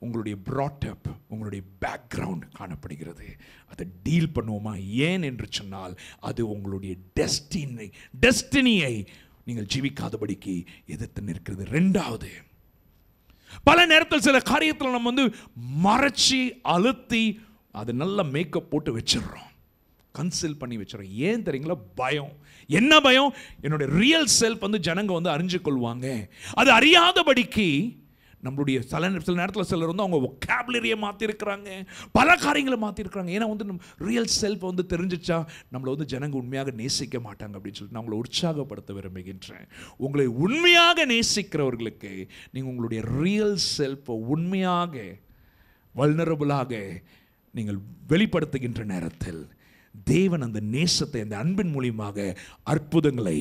Speaker 2: உங்களுடைய brought up, உங்களுடைய பேக்ரவுண்ட் காணப்படுகிறது? அதை டீல் பண்ணுவோமா? ஏன் என்று சொன்னால் அது உங்களுடைய டெஸ்டினியை நீங்கள் ஜீவிக்காதபடிக்கு எதிர்த்து நிற்கிறது. ரெண்டாவது, பல நேரத்தில் சில காரியத்தில் நம்ம வந்து மறைச்சி அழுத்தி அதை நல்லா மேக்கப் போட்டு வச்சிடறோம், கன்சில் பண்ணி வச்சிடறோம். ஏன் தெரியுங்களா? பயம். என்ன பயம்? என்னுடைய ரியல் செல்ஃப் வந்து ஜனங்க வந்து அறிஞ்சு கொள்வாங்க. அது அறியாதபடிக்கு நம்மளுடைய சில நேரத்தில் சிலர் வந்து அவங்க ஒக்காபுலரியை மாற்றிருக்கிறாங்க, பல காரியங்களை மாற்றிருக்கிறாங்க. ஏன்னா வந்து நம்ம ரியல் செல்ஃப் வந்து தெரிஞ்சிச்சா நம்மளை வந்து ஜனங்க உண்மையாக நேசிக்க மாட்டாங்க அப்படின்னு சொல்லிட்டு நான் உங்களை உற்சாகப்படுத்த விரும்புகின்றேன். உங்களை உண்மையாக நேசிக்கிறவர்களுக்கு நீங்கள் உங்களுடைய ரியல் செல்ஃபை உண்மையாக வல்னரபுளாக நீங்கள் வெளிப்படுத்துகின்ற நேரத்தில் தேவன் அந்த நேசத்தை, அந்த அன்பின் மூலியமாக அற்புதங்களை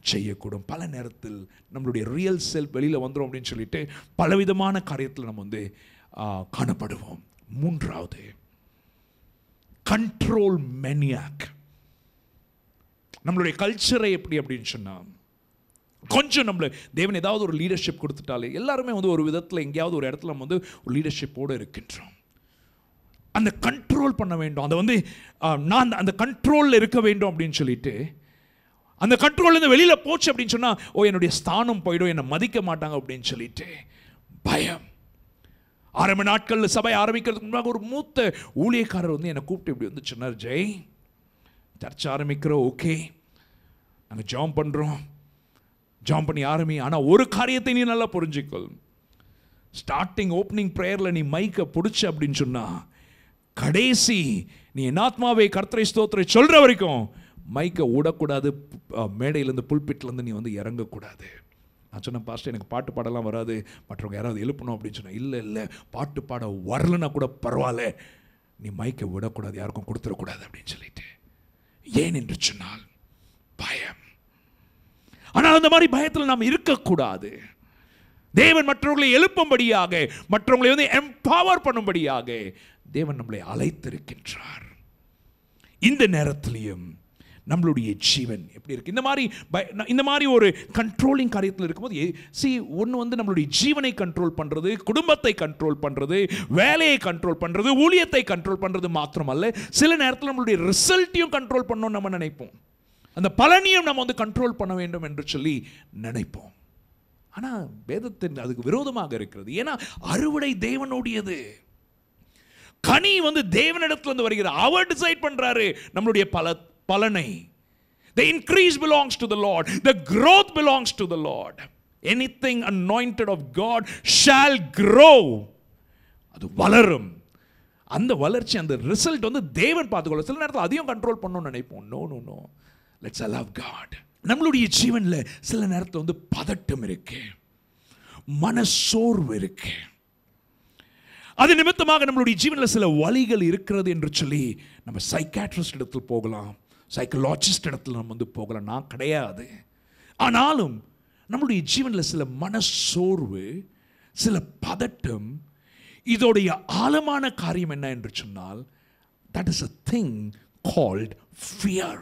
Speaker 2: செய்யக்கூடும். பல நேரத்தில் நம்மளுடைய ரியல் செல்ஃப் வெளியில் வந்துடும் அப்படின்னு சொல்லிட்டு பலவிதமான காரியத்தில் நம்ம வந்து காணப்படுவோம். மூன்றாவது, கண்ட்ரோல் மேனியாக். நம்மளுடைய கல்ச்சரை எப்படி அப்படின்னு சொன்னால், கொஞ்சம் நம்மளை தேவன் ஏதாவது ஒரு லீடர்ஷிப் கொடுத்துட்டாலே எல்லாருமே வந்து ஒரு விதத்தில் எங்கேயாவது ஒரு இடத்துல நம்ம வந்து ஒரு லீடர்ஷிப்போடு இருக்கின்றோம். அந்த கண்ட்ரோல் பண்ண வேண்டும், அதை வந்து நான் அந்த கண்ட்ரோலில் இருக்க வேண்டும் அப்படின்னு சொல்லிட்டு, அந்த கண்ட்ரோல்லேருந்து வெளியில் போச்சு அப்படின்னு சொன்னால் என்னுடைய ஸ்தானம் போயிடும், என்னை மதிக்க மாட்டாங்க அப்படின்னு சொல்லிட்டு பயம். ஆரம்ப நாட்களில் சபை ஆரம்பிக்கிறதுக்கு முன்பாக ஒரு மூத்த ஊழியக்காரர் வந்து என்னை கூப்பிட்டு இப்படி வந்து சொன்னார், ஜெய் சர்ச் ஆரம்பிக்கிறோம், ஓகே நாங்கள் ஜாம் பண்ணுறோம், ஜாம் பண்ணி ஆரம்பி. ஆனால் ஒரு காரியத்தை நீ நல்லா புரிஞ்சுக்கொள், ஸ்டார்டிங் ஓப்பனிங் ப்ரேயரில் நீ மைக்கை பிடிச்ச அப்படின்னு சொன்னால் கடைசி நீ என் ஆத்மாவை கர்த்தரை ஸ்தோத்திரை சொல்கிற வரைக்கும் மைக்கை விடக்கூடாது, மேடையிலேருந்து புல்பிட்லேருந்து நீ வந்து இறங்கக்கூடாது. நான் சொன்னேன், பாஸ்டர் எனக்கு பாட்டு பாடலாம் வராது, மற்றவங்க யாராவது எழுப்பணும் அப்படின்னு சொன்னேன். இல்லை பாட்டு பாட வரலன்னா கூட பரவாயில்ல, நீ மைக்கை விடக்கூடாது, யாருக்கும் கொடுத்துடக்கூடாது அப்படின்னு சொல்லிட்டு. ஏன் என்று சொன்னால் பயம். ஆனால் அந்த மாதிரி பயத்தில் நாம் இருக்கக்கூடாது. தேவன் மற்றவர்களை எழுப்பும்படியாக, மற்றவர்களை வந்து எம்பவர் பண்ணும்படியாக தேவன் நம்மளை அழைத்திருக்கின்றார். இந்த நேரத்திலையும் நம்மளுடைய ஜீவன் எப்படி இருக்கு? இந்த மாதிரி ஒரு கண்ட்ரோலிங் காரியத்தில் இருக்கும்போது ஒன்று வந்து நம்மளுடைய ஜீவனை கண்ட்ரோல் பண்ணுறது, குடும்பத்தை கண்ட்ரோல் பண்ணுறது, வேலையை கண்ட்ரோல் பண்ணுறது, ஊழியத்தை கண்ட்ரோல் பண்ணுறது மாத்திரமல்ல, சில நேரத்தில் நம்மளுடைய ரிசல்ட்டையும் கண்ட்ரோல் பண்ணணும்னு நம்ம நினைப்போம். அந்த பலனையும் நம்ம வந்து கண்ட்ரோல் பண்ண வேண்டும் என்று சொல்லி நினைப்போம். ஆனால் வேதத்தின் அதுக்கு விரோதமாக இருக்கிறது. ஏன்னா அறுவடை தேவனுடையது, கனி வந்து தேவனிடத்திலிருந்து வருகிறது. அவர் டிசைட் பண்றாரு நம்மளுடைய பலனை. The increase belongs to the Lord. The growth belongs to the Lord. Anything anointed of God shall grow. அது வளரும். அந்த வளர்ச்சி, அந்த ரிசல்ட் வந்து தேவன் பார்த்துக்கொள்ள. சில நேரத்தில் அதையும் கண்ட்ரோல் பண்ணணும்னு நினைப்போம். No let's allow God. நம்மளுடைய ஜீவன்ல சில நேரத்தில் வந்து பதட்டம் இருக்கு, மனசோர்வு இருக்கு. அது நிமித்தமாக நம்மளுடைய ஜீவனில் சில வலிகள் இருக்கிறது என்று சொல்லி நம்ம சைக்காட்ரிஸ்ட் இடத்தில் போகலாம், சைக்கலாஜிஸ்ட் இடத்துல நம்ம வந்து போகலாம். நான் கிடையாது. ஆனாலும் நம்மளுடைய ஜீவனில் சில மனசோர்வு, சில பதட்டம், இதோடைய ஆழமான காரியம் என்ன என்று சொன்னால், that is a thing called fear.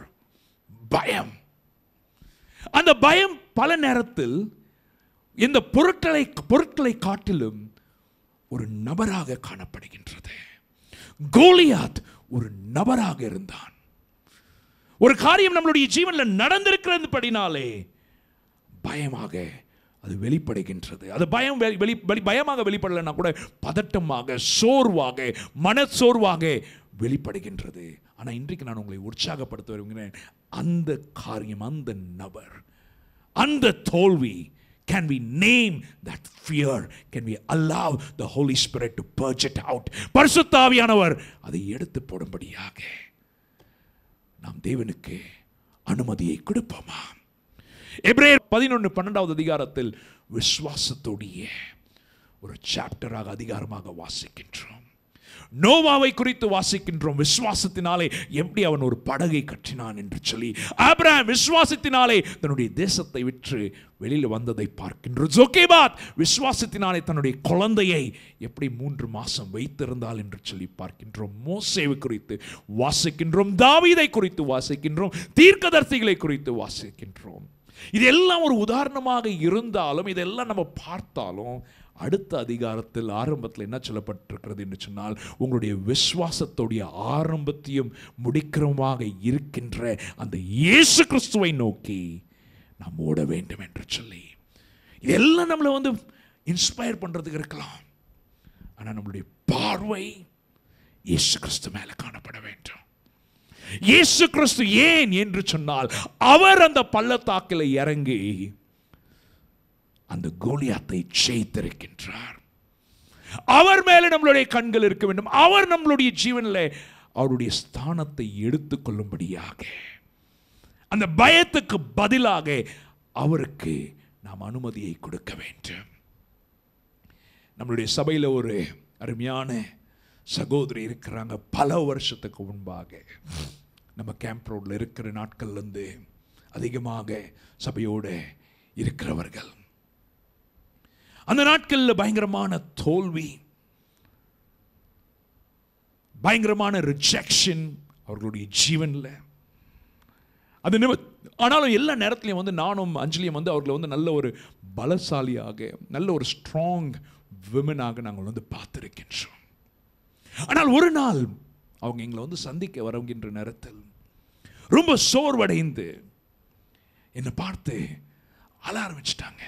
Speaker 2: பயம். அந்த பயம் பல நேரத்தில் இந்த பொருட்களை காட்டிலும் ஒரு நபராக காணப்படுகின்றது. கோலியாத் ஒரு நபராக இருந்தான். ஒரு காரியம் நம்மளுடைய ஜீவனில் நடந்திருக்கிறது படினாலே பயமாக அது வெளிப்படுகின்றது. அது பயமாக வெளிப்படலைன்னா கூட பதட்டமாக, சோர்வாக, மனச்சோர்வாக வெளிப்படுகின்றது. ஆனால் இன்றைக்கு நான் உங்களை உற்சாகப்படுத்த வருகிறேன். அந்த காரியம், அந்த நபர், அந்த தோல்வி, can we name that fear? Can we allow the Holy Spirit to purge it out? பரிசுத்த ஆவியானவர் அதை எடுத்து போடும்படியாக நாம் தேவனுக்கு அனுமதியை கொடுப்போமா? எபிரேயர் 11:12 அதிகாரத்தில் விசுவாசத்தோடைய ஒரு சாப்டராக, அதிகாரமாக வாசிக்கின்றோம். நோவாவை குறித்து வாசிக்கின்றோம். விசுவாசத்தினாலே எப்படி அவன் ஒரு படகை கட்டினான் என்று சொல்லி. ஆபிரகாம் விசுவாசத்தினாலே தன்னுடைய தேசத்தை விற்று வெளியில் வந்ததை பார்க்கின்றோம். ஜோகேபாத் விசுவாசத்தினாலே தன்னுடைய குழந்தையை எப்படி 3 மாசம் வைத்திருந்தாள் என்று சொல்லி பார்க்கின்றோம். மோசேவை குறித்து வாசிக்கின்றோம். தாவீதை குறித்து வாசிக்கின்றோம். தீர்க்கதரிசிகளை குறித்து வாசிக்கின்றோம். இதெல்லாம் ஒரு உதாரணமாக இருந்தாலும், இதெல்லாம் நம்ம பார்த்தாலும், அடுத்த அதிகாரத்தில் ஆரம்பத்தில் என்ன சொல்லப்பட்டிருக்கிறது என்று சொன்னால், உங்களுடைய விசுவாசத்துடைய ஆரம்பத்தையும் முடிக்கிறமாக இருக்கின்ற அந்த இயேசு கிறிஸ்துவை நோக்கி நாம் ஓட வேண்டும் என்று சொல்லி. இதெல்லாம் நம்மளை இன்ஸ்பயர் பண்றதுக்கு இருக்கலாம். ஆனால் நம்மளுடைய பார்வை இயேசு கிறிஸ்து மேல காணப்பட வேண்டும். இயேசு கிறிஸ்து ஏன் என்று சொன்னால், அவர் அந்த பள்ளத்தாக்கில் இறங்கி அந்த கோலியாத்தை ஜெயித்திருக்கின்றார். அவர் மேலே நம்மளுடைய கண்கள் இருக்க வேண்டும். அவர் நம்மளுடைய ஜீவனில் அவருடைய ஸ்தானத்தை எடுத்துக்கொள்ளும்படியாக, அந்த பயத்துக்கு பதிலாக அவருக்கு நாம் அனுமதியை கொடுக்க வேண்டும். நம்மளுடைய சபையில் ஒரு அருமையான சகோதரி இருக்கிறாங்க. பல வருஷத்துக்கு முன்பாக நம்ம கேம்ப் ரோட்ல இருக்கிற நாட்கள்லேருந்து அதிகமாக சபையோடு இருக்கிறவர்கள். அந்த நாட்களில் பயங்கரமான தோல்வி, பயங்கரமான ரிஜெக்ஷன் அவர்களுடைய ஜீவனில். அது ஆனாலும் எல்லா நேரத்திலையும் நானும் அஞ்சலியும் அவர்களை நல்ல ஒரு பலசாலியாக, நல்ல ஒரு ஸ்ட்ராங் விமனாக நாங்கள் பார்த்திருக்கின்றோம். ஆனால் ஒரு நாள் அவங்க எங்களை சந்திக்க வருகின்ற நேரத்தில் ரொம்ப சோர்வடைந்து என்னை பார்த்து அழ ஆரம்பிச்சிட்டாங்க.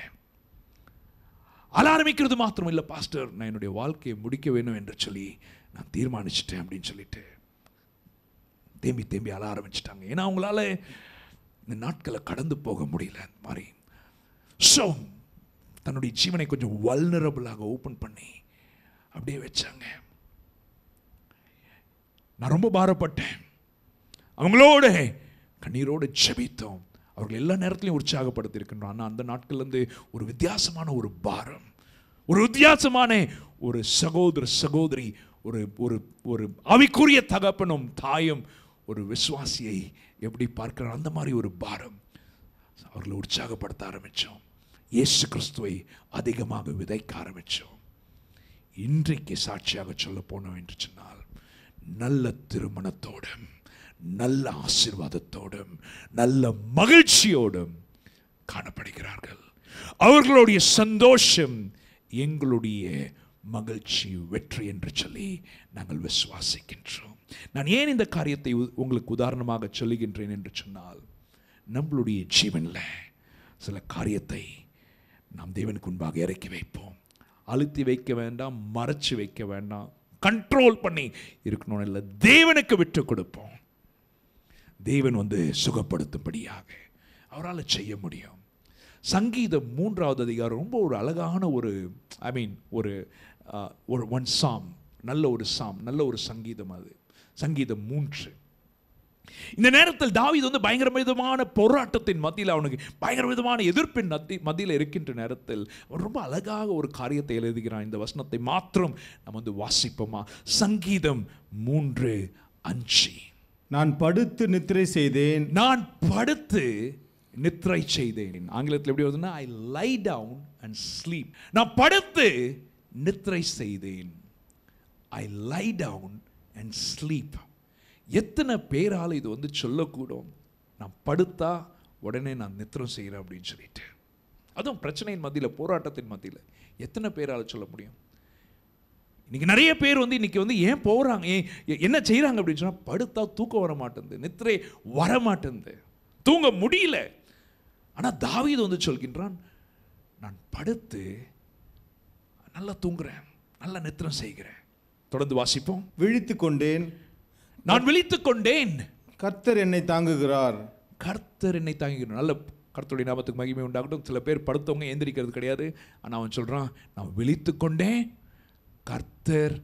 Speaker 2: அழ ஆரம்பிக்கிறது மாத்திரம் இல்லை, பாஸ்டர் நான் என்னுடைய வாழ்க்கையை முடிக்க வேணும் என்று சொல்லி நான் தீர்மானிச்சிட்டேன் அப்படின்னு சொல்லிட்டு தேம்பி தேம்பி அழ ஆரம்பிச்சிட்டாங்க. ஏன்னா அவங்களால இந்த நாட்களை கடந்து போக முடியல. அந்த மாதிரி ஸோ தன்னுடைய ஜீவனை கொஞ்சம் வல்னரபிளாக ஓப்பன் பண்ணி அப்படியே வச்சாங்க. நான் ரொம்ப பாரப்பட்டேன். அவங்களோட கண்ணீரோடு ஜெபித்தோம். அவர்கள் எல்லா நேரத்திலையும் உற்சாகப்படுத்தியிருக்கின்றோம். ஆனால் அந்த நாட்கள்லேருந்து ஒரு வித்தியாசமான ஒரு பாரம், ஒரு வித்தியாசமான ஒரு சகோதர சகோதரி, ஒரு ஒரு ஒரு ஆவிக்குரிய தகப்பனும் தாயும் ஒரு விசுவாசியை எப்படி பார்க்கிறார், அந்த மாதிரி ஒரு பாரம். அவர்களை உற்சாகப்படுத்த ஆரம்பித்தோம். இயேசு கிறிஸ்துவை அதிகமாக விதைக்க ஆரம்பித்தோம். இன்றைக்கு சாட்சியாக சொல்ல போனோம் என்று சொன்னால், நல்ல திருமணத்தோடும், நல்ல ஆசீர்வாதத்தோடும், நல்ல மகிழ்ச்சியோடும் காணப்படுகிறார்கள். அவர்களுடைய சந்தோஷம் எங்களுடைய மகிழ்ச்சி, வெற்றி என்று சொல்லி நாங்கள் விசுவாசிக்கின்றோம். நான் ஏன் இந்த காரியத்தை உங்களுக்கு உதாரணமாக சொல்லுகின்றேன் என்று சொன்னால், நம்மளுடைய ஜீவனில் சில காரியத்தை நாம் தேவனுக்கு முன்பாக இறக்கி வைப்போம். அழுத்தி வைக்க வேண்டாம், மறைச்சு வைக்க வேண்டாம், கண்ட்ரோல் பண்ணி இருக்கணும் இல்லை, தேவனுக்கு விட்டு கொடுப்போம். தேவன் சுகப்படுத்தும்படியாக அவரால் செய்ய முடியும். சங்கீதம் 3வது அதிகாரம் ரொம்ப ஒரு அழகான ஒரு ஒன் சாம், நல்ல ஒரு சாம், நல்ல ஒரு சங்கீதம். அது சங்கீதம் 3. இந்த நேரத்தில் தாவீது பயங்கர விதமான போராட்டத்தின் மத்தியில், அவனுக்கு பயங்கர விதமான எதிர்ப்பின் மத்தியில் இருக்கின்ற நேரத்தில் அவன் ரொம்ப அழகாக ஒரு காரியத்தை எழுதுகிறான். இந்த வசனத்தை மாத்திரம் நம்ம வாசிப்போமா? சங்கீதம் 3:5.
Speaker 8: நான் படுத்து நித்திரை செய்தேன்.
Speaker 2: நான் படுத்து நித்திரை செய்தேன். ஆங்கிலத்தில் எப்படி வருதுன்னா, ஐ லை டவுன் அண்ட் ஸ்லீப். நான் படுத்து நித்திரை செய்தேன். ஐ லை டவுன் அண்ட் ஸ்லீப். எத்தனை பேரால் இது சொல்லக்கூடும்? நான் படுத்தா உடனே நான் நித்திரம் செய்கிறேன் அப்படின்னு சொல்லிட்டு. அதுவும் பிரச்சனையின் மத்தியில், போராட்டத்தின் மத்தியில் எத்தனை பேரால் சொல்ல முடியும்? இன்னைக்கு நிறைய பேர் இன்னைக்கு ஏன் போகிறாங்க, என்ன செய்கிறாங்க அப்படின்னு சொன்னால், படுத்தா தூக்கம் வர மாட்டேங்குது, நித்திரை வர மாட்டேங்குது, தூங்க முடியல. ஆனால் தாவீது வந்து சொல்கின்றான், நான் படுத்து நல்லா தூங்குறேன், நல்லா நித்திரம் செய்கிறேன். தொடர்ந்து வாசிப்போம்.
Speaker 8: விழித்து கொண்டேன்,
Speaker 2: நான் விழித்துக் கொண்டேன்,
Speaker 8: கர்த்தர் என்னை தாங்குகிறார்.
Speaker 2: கர்த்தர் என்னை தாங்குகிறார். நல்ல கர்த்தருடைய நாமத்துக்கு மகிமை உண்டாகட்டும். சில பேர் படுத்தவங்க எந்திரிக்கிறது கிடையாது. ஆனால் அவன் சொல்றான், நான் விழித்துக் கொண்டேன், கர்த்தர்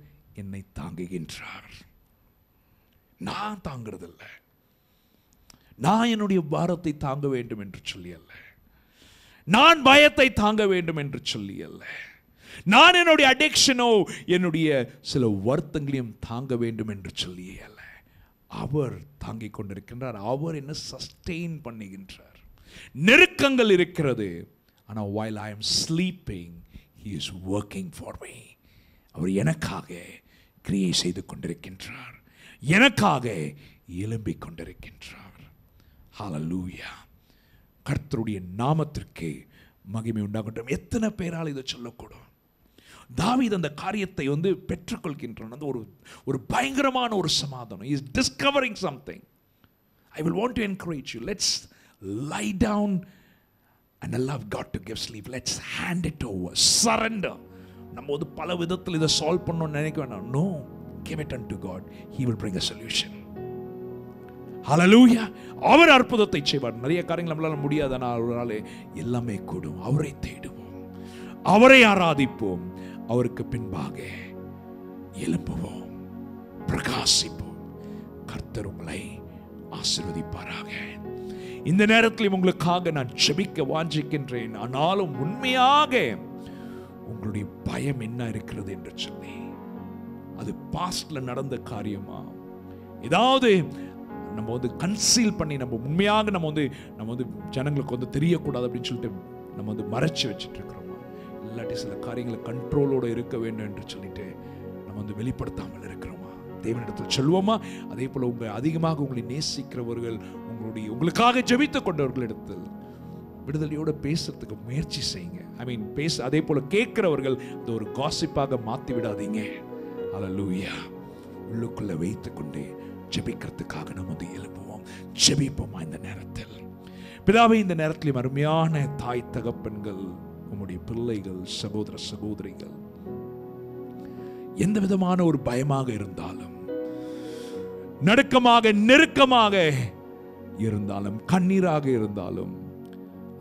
Speaker 2: என்னை தாங்குகின்றார். நான் தாங்கிறதில்ல, நான் என்னுடைய பாரத்தை தாங்க வேண்டும் என்று சொல்லி அல்ல, நான் பயத்தை தாங்க வேண்டும் என்று சொல்லி அல்ல, நான் என்னுடைய அடிக்ஷனோ என்னுடைய சில வருத்தங்களையும் தாங்க வேண்டும் என்று சொல்லியே அல்ல. அவர் தாங்கிக் கொண்டிருக்கின்றார். அவர் என்ன சஸ்டெயின் பண்ணுகின்றார். நெருக்கங்கள் இருக்கிறது, ஆனால் while I am sleeping he is working for me. அவர் எனக்காக கிரியை செய்து கொண்டிருக்கின்றார், எனக்காக எழும்பிக் கொண்டிருக்கின்றார். ஹல்லேலூயா. கர்த்தருடைய நாமத்திற்கு மகிமை உண்டாகட்டும். எத்தனை பேரால் இதை சொல்லக்கூடும்? தாவீது அந்த காரியத்தை வந்து பெற்றுக்கொள்கின்றான். அந்த ஒரு பயங்கரமான ஒரு சமாதானம். He is discovering something. I will want to encourage you. Let's lie down and allow God to give sleep. Let's hand it over. Surrender. நம்ம வந்து பல விதத்தில் இதை சால்வ் பண்ணணும்னு நினைக்க வேண்டாம். No, give it unto God. He will bring a solution. ஹல்லேலூயா. அவர் அற்புதத்தை செய்வார். நிறைய காரியங்கள் நம்மளால முடியாது, ஆனால் அவரால் எல்லாமே கூடும். அவரை தேடுவோம், அவரை ஆராதிப்போம், அவருக்கு பின்பாக எழும்புவோம், பிரகாசிப்போம். கர்த்தர் உங்களை ஆசீர்வதிப்பாராக. இந்த நேரத்தில் உங்களுக்காக நான் ஜெபிக்க வாஞ்சிக்கின்றேன். ஆனாலும் உண்மையாக உங்களுடைய பயம் என்ன இருக்கிறது என்று சொல்லி, அது பாஸ்ட்ல நடந்த காரியமா, ஏதாவது நம்ம வந்து கன்சீல் பண்ணி நம்ம உண்மையாக நம்ம வந்து ஜனங்களுக்கு வந்து தெரியக்கூடாது அப்படின்னு சொல்லிட்டு நம்ம வந்து மறைச்சு வச்சுட்டு இருக்கிறோமா, இல்லாட்டி சில காரியங்களை கண்ட்ரோலோட இருக்க வேண்டும் என்று சொல்லிட்டு நம்ம வந்து வெளிப்படுத்தாமல் இருக்கிறோமா? தேவனிடத்தில் சொல்லுவோமா? அதே போல அதிகமாக உங்களை நேசிக்கிறவர்கள், உங்களுக்காக ஜெபித்துக் கொண்டவர்களிடத்தில் விடுதலையோட பேசுறதுக்கு முயற்சி செய்யுங்க. அதே போல கேட்கிறவர்கள் அது ஒரு காசிப்பாக மாத்தி விடாதீங்க. ஹல்லேலூயா. உள்ளுக்குள்ள வைத்துக் கொண்டே ஜெபிக்கிறதுக்காக நம்ம வந்து எழுப்புவோம், ஜெபிப்போமா இந்த நேரத்தில். பிதாவே, இந்த நேரத்தில் அருமையான தாய் தகப்பன்கள், உம்முடைய பிள்ளைகள், சகோதர சகோதரிகள் எந்த விதமான ஒரு பயமாக இருந்தாலும், நடுக்கமாக நெருக்கமாக இருந்தாலும், கண்ணீராக இருந்தாலும்,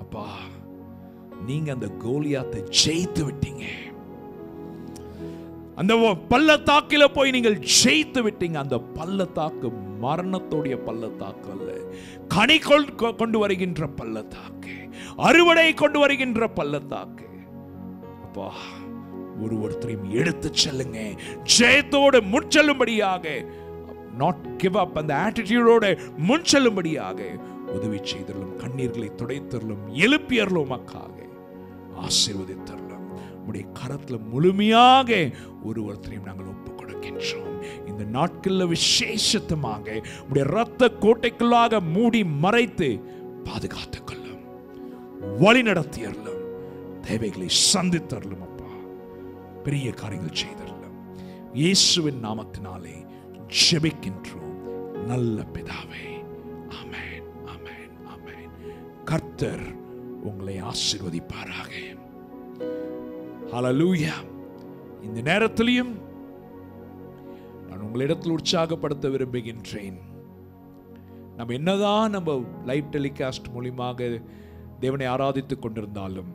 Speaker 2: அப்பா நீங்க அந்த கோலியாத்தை ஜெயித்து விட்டீங்க. அந்த பள்ளத்தாக்கில போய் நீங்கள் ஜெயித்து விட்டீங்க. அந்த பள்ளத்தாக்கு மரணத்தோடைய பள்ளத்தாக்கு அல்ல, கனி கொண்டு வருகின்ற பள்ளத்தாக்கு, அறுவடை கொண்டு வருகின்ற பள்ளத்தாக்கு. அப்பா, ஒருத்தரையும் எடுத்து செல்லுங்க, ஜெயத்தோடு முன்செல்லும்படியாக, நாட் கிவ் அப், அந்த ஆட்டிடியூடோட முன்செல்லும்படியாக உதவி செய்தரலும், கண்ணீர்களை துடைத்தரலும், எழுப்பியறலும், அக்காக ஆசீர்வதித்தரலும். உடைய கரத்துல முழுமையாக ஒருத்தரையும் நாங்கள் ஒப்புக் கொடுக்கின்றோம். இந்த நாட்களில் விசேஷமாக உடைய இரத்த கோட்டைக்குள்ளாக மூடி மறைத்து பாதுகாத்துக் கொள்ளும், வழி நடத்தியறலும், தேவைகளை சந்தித்தரலும். அப்பா, பெரிய காரியங்கள் செய்தரலும். இயேசுவின் நாமத்தினாலே ஜெபிக்கின்றோம் நல்ல பிதாவே. ஆமென், ஆமென், ஆமென். கர்த்தர் உங்களை ஆசீர்வதிப்பாராக. ஹல்லேலூயா. இந்த நேரத்திலையும் நான் உங்களிடத்தில் உற்சாகப்படுத்த விரும்புகின்றேன். நம்ம என்னதான் நம்ம லைவ் டெலிகாஸ்ட் மூலமாக தேவனை ஆராதித்துக் கொண்டிருந்தாலும்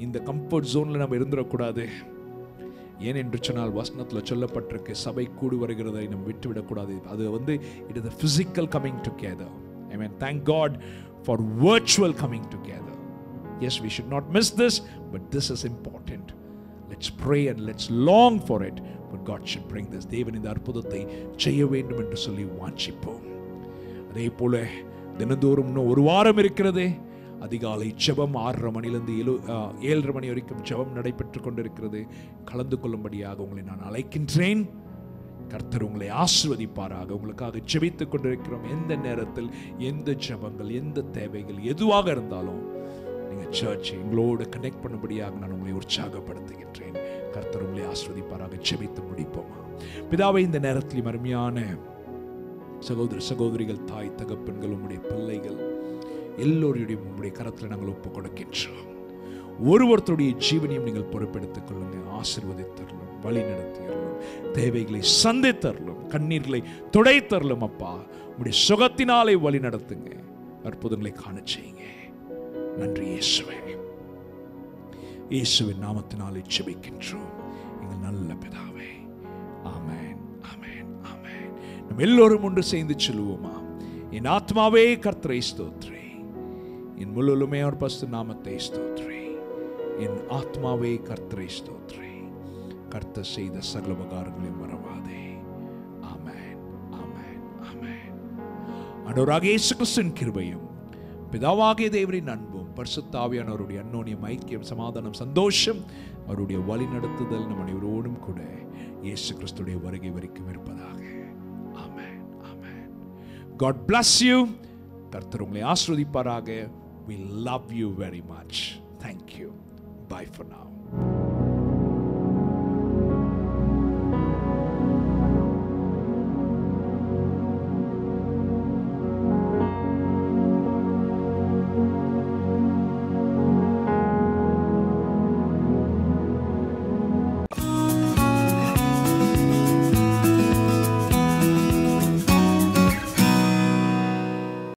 Speaker 2: இந்த கம்ஃபர்ட் ஜோன்ல நம்ம இருந்துடக்கூடாது. ஏனென்று சொன்னால் வசனத்தில் சொல்லப்பட்டிருக்கு, சபை கூடி வருகிறதை நம்ம விட்டுவிடக்கூடாது. அது வந்து it is a physical coming together. Amen. Thank God for virtual coming together. Yes, we should not miss this, but this is important. Let's pray and let's long for it, but God should bring this. தேவன் இந்த அற்புதத்தை செய்ய வேண்டும் என்று சொல்லி வாஞ்சிப்போம். அதே போல தினந்தோறும் இன்னும் ஒரு வாரம் இருக்கிறது. அதிகாலை ஜெபம் 6:30 மணிலிருந்து 7:30 மணி வரைக்கும் ஜெபம் நடைபெற்றுக் கொண்டிருக்கிறது. கலந்து கொள்ளும்படியாக உங்களை நான் அழைக்கின்றேன். கர்த்தர் உங்களை ஆசீர்வதிப்பாராக. உங்களுக்காக ஜெபித்துக் கொண்டிருக்கிறோம். எந்த நேரத்தில் எந்த ஜெபங்கள், எந்த தேவைகள் எதுவாக இருந்தாலும் நீங்கள் சர்ச் எங்களோடு கனெக்ட் பண்ணும்படியாக நான் உங்களை உற்சாகப்படுத்துகின்றேன். கர்த்தர் உங்களை ஆசீர்வதிப்பாராக. ஜெபித்து முடிப்போமா? பிதாவை, இந்த நேரத்தில் அருமையான சகோதர சகோதரிகள், தாய் தகப்பன்கள், உம்முடைய பிள்ளைகள் எல்லோருடைய உங்களுடைய கரத்தில் நாங்கள் ஒப்புக் கொடுக்கின்றோம். ஒருவருடைய ஜீவனையும் நீங்கள் பொறுப்பெடுத்துக் கொள்ளுங்க. ஆசீர்வதித்தரலும், வழி நடத்தியறலும், தேவைகளை சந்தித்தரலும், கண்ணீர்களை துடைத்தரலும். அப்பா உங்களுடைய சுகத்தினாலே வழி நடத்துங்க, அற்புதங்களை காண செய்யுங்க. நன்றி இயேசுவே. இயேசுவின் நாமத்தினாலே ஜெபிக்கின்றோம் எங்கள் நல்ல பிதாவே. ஆமென், ஆமென், ஆமென். நம்ம எல்லோரும் ஒன்று சேர்ந்து சொல்லுவோமா? என் ஆத்மாவே கர்த்தரை ஸ்தோத்திரி, என் முழுமே அவர் பரிசுத்த நாமத்தை ஸ்தோத்திரி. என் ஆத்மாவே கர்த்தரை ஸ்தோத்திரி, கர்த்தர் செய்த சகல உபகாரங்களையும் மறவாதே. ஆமென், ஆமென், ஆமென். ஆண்டவராகிய இயேசு கிறிஸ்துவின் கிருபையும் பிதாவாகிய தேவனின் அன்பும் பரிசுத்த ஆவியானவருடைய அன்யோன்யம், ஐக்கியம், சமாதானம், சந்தோஷம், அவருடைய வழி நடத்துதல் நம் அனைவரோடும் கூட இயேசு கிறிஸ்துடைய வருகை வரைக்கும் இருப்பதாக. ஆமென், ஆமென். God bless you. கர்த்தர் உங்களை ஆசீர்வதிப்பாராக. We love you very much. Thank you. Bye for now.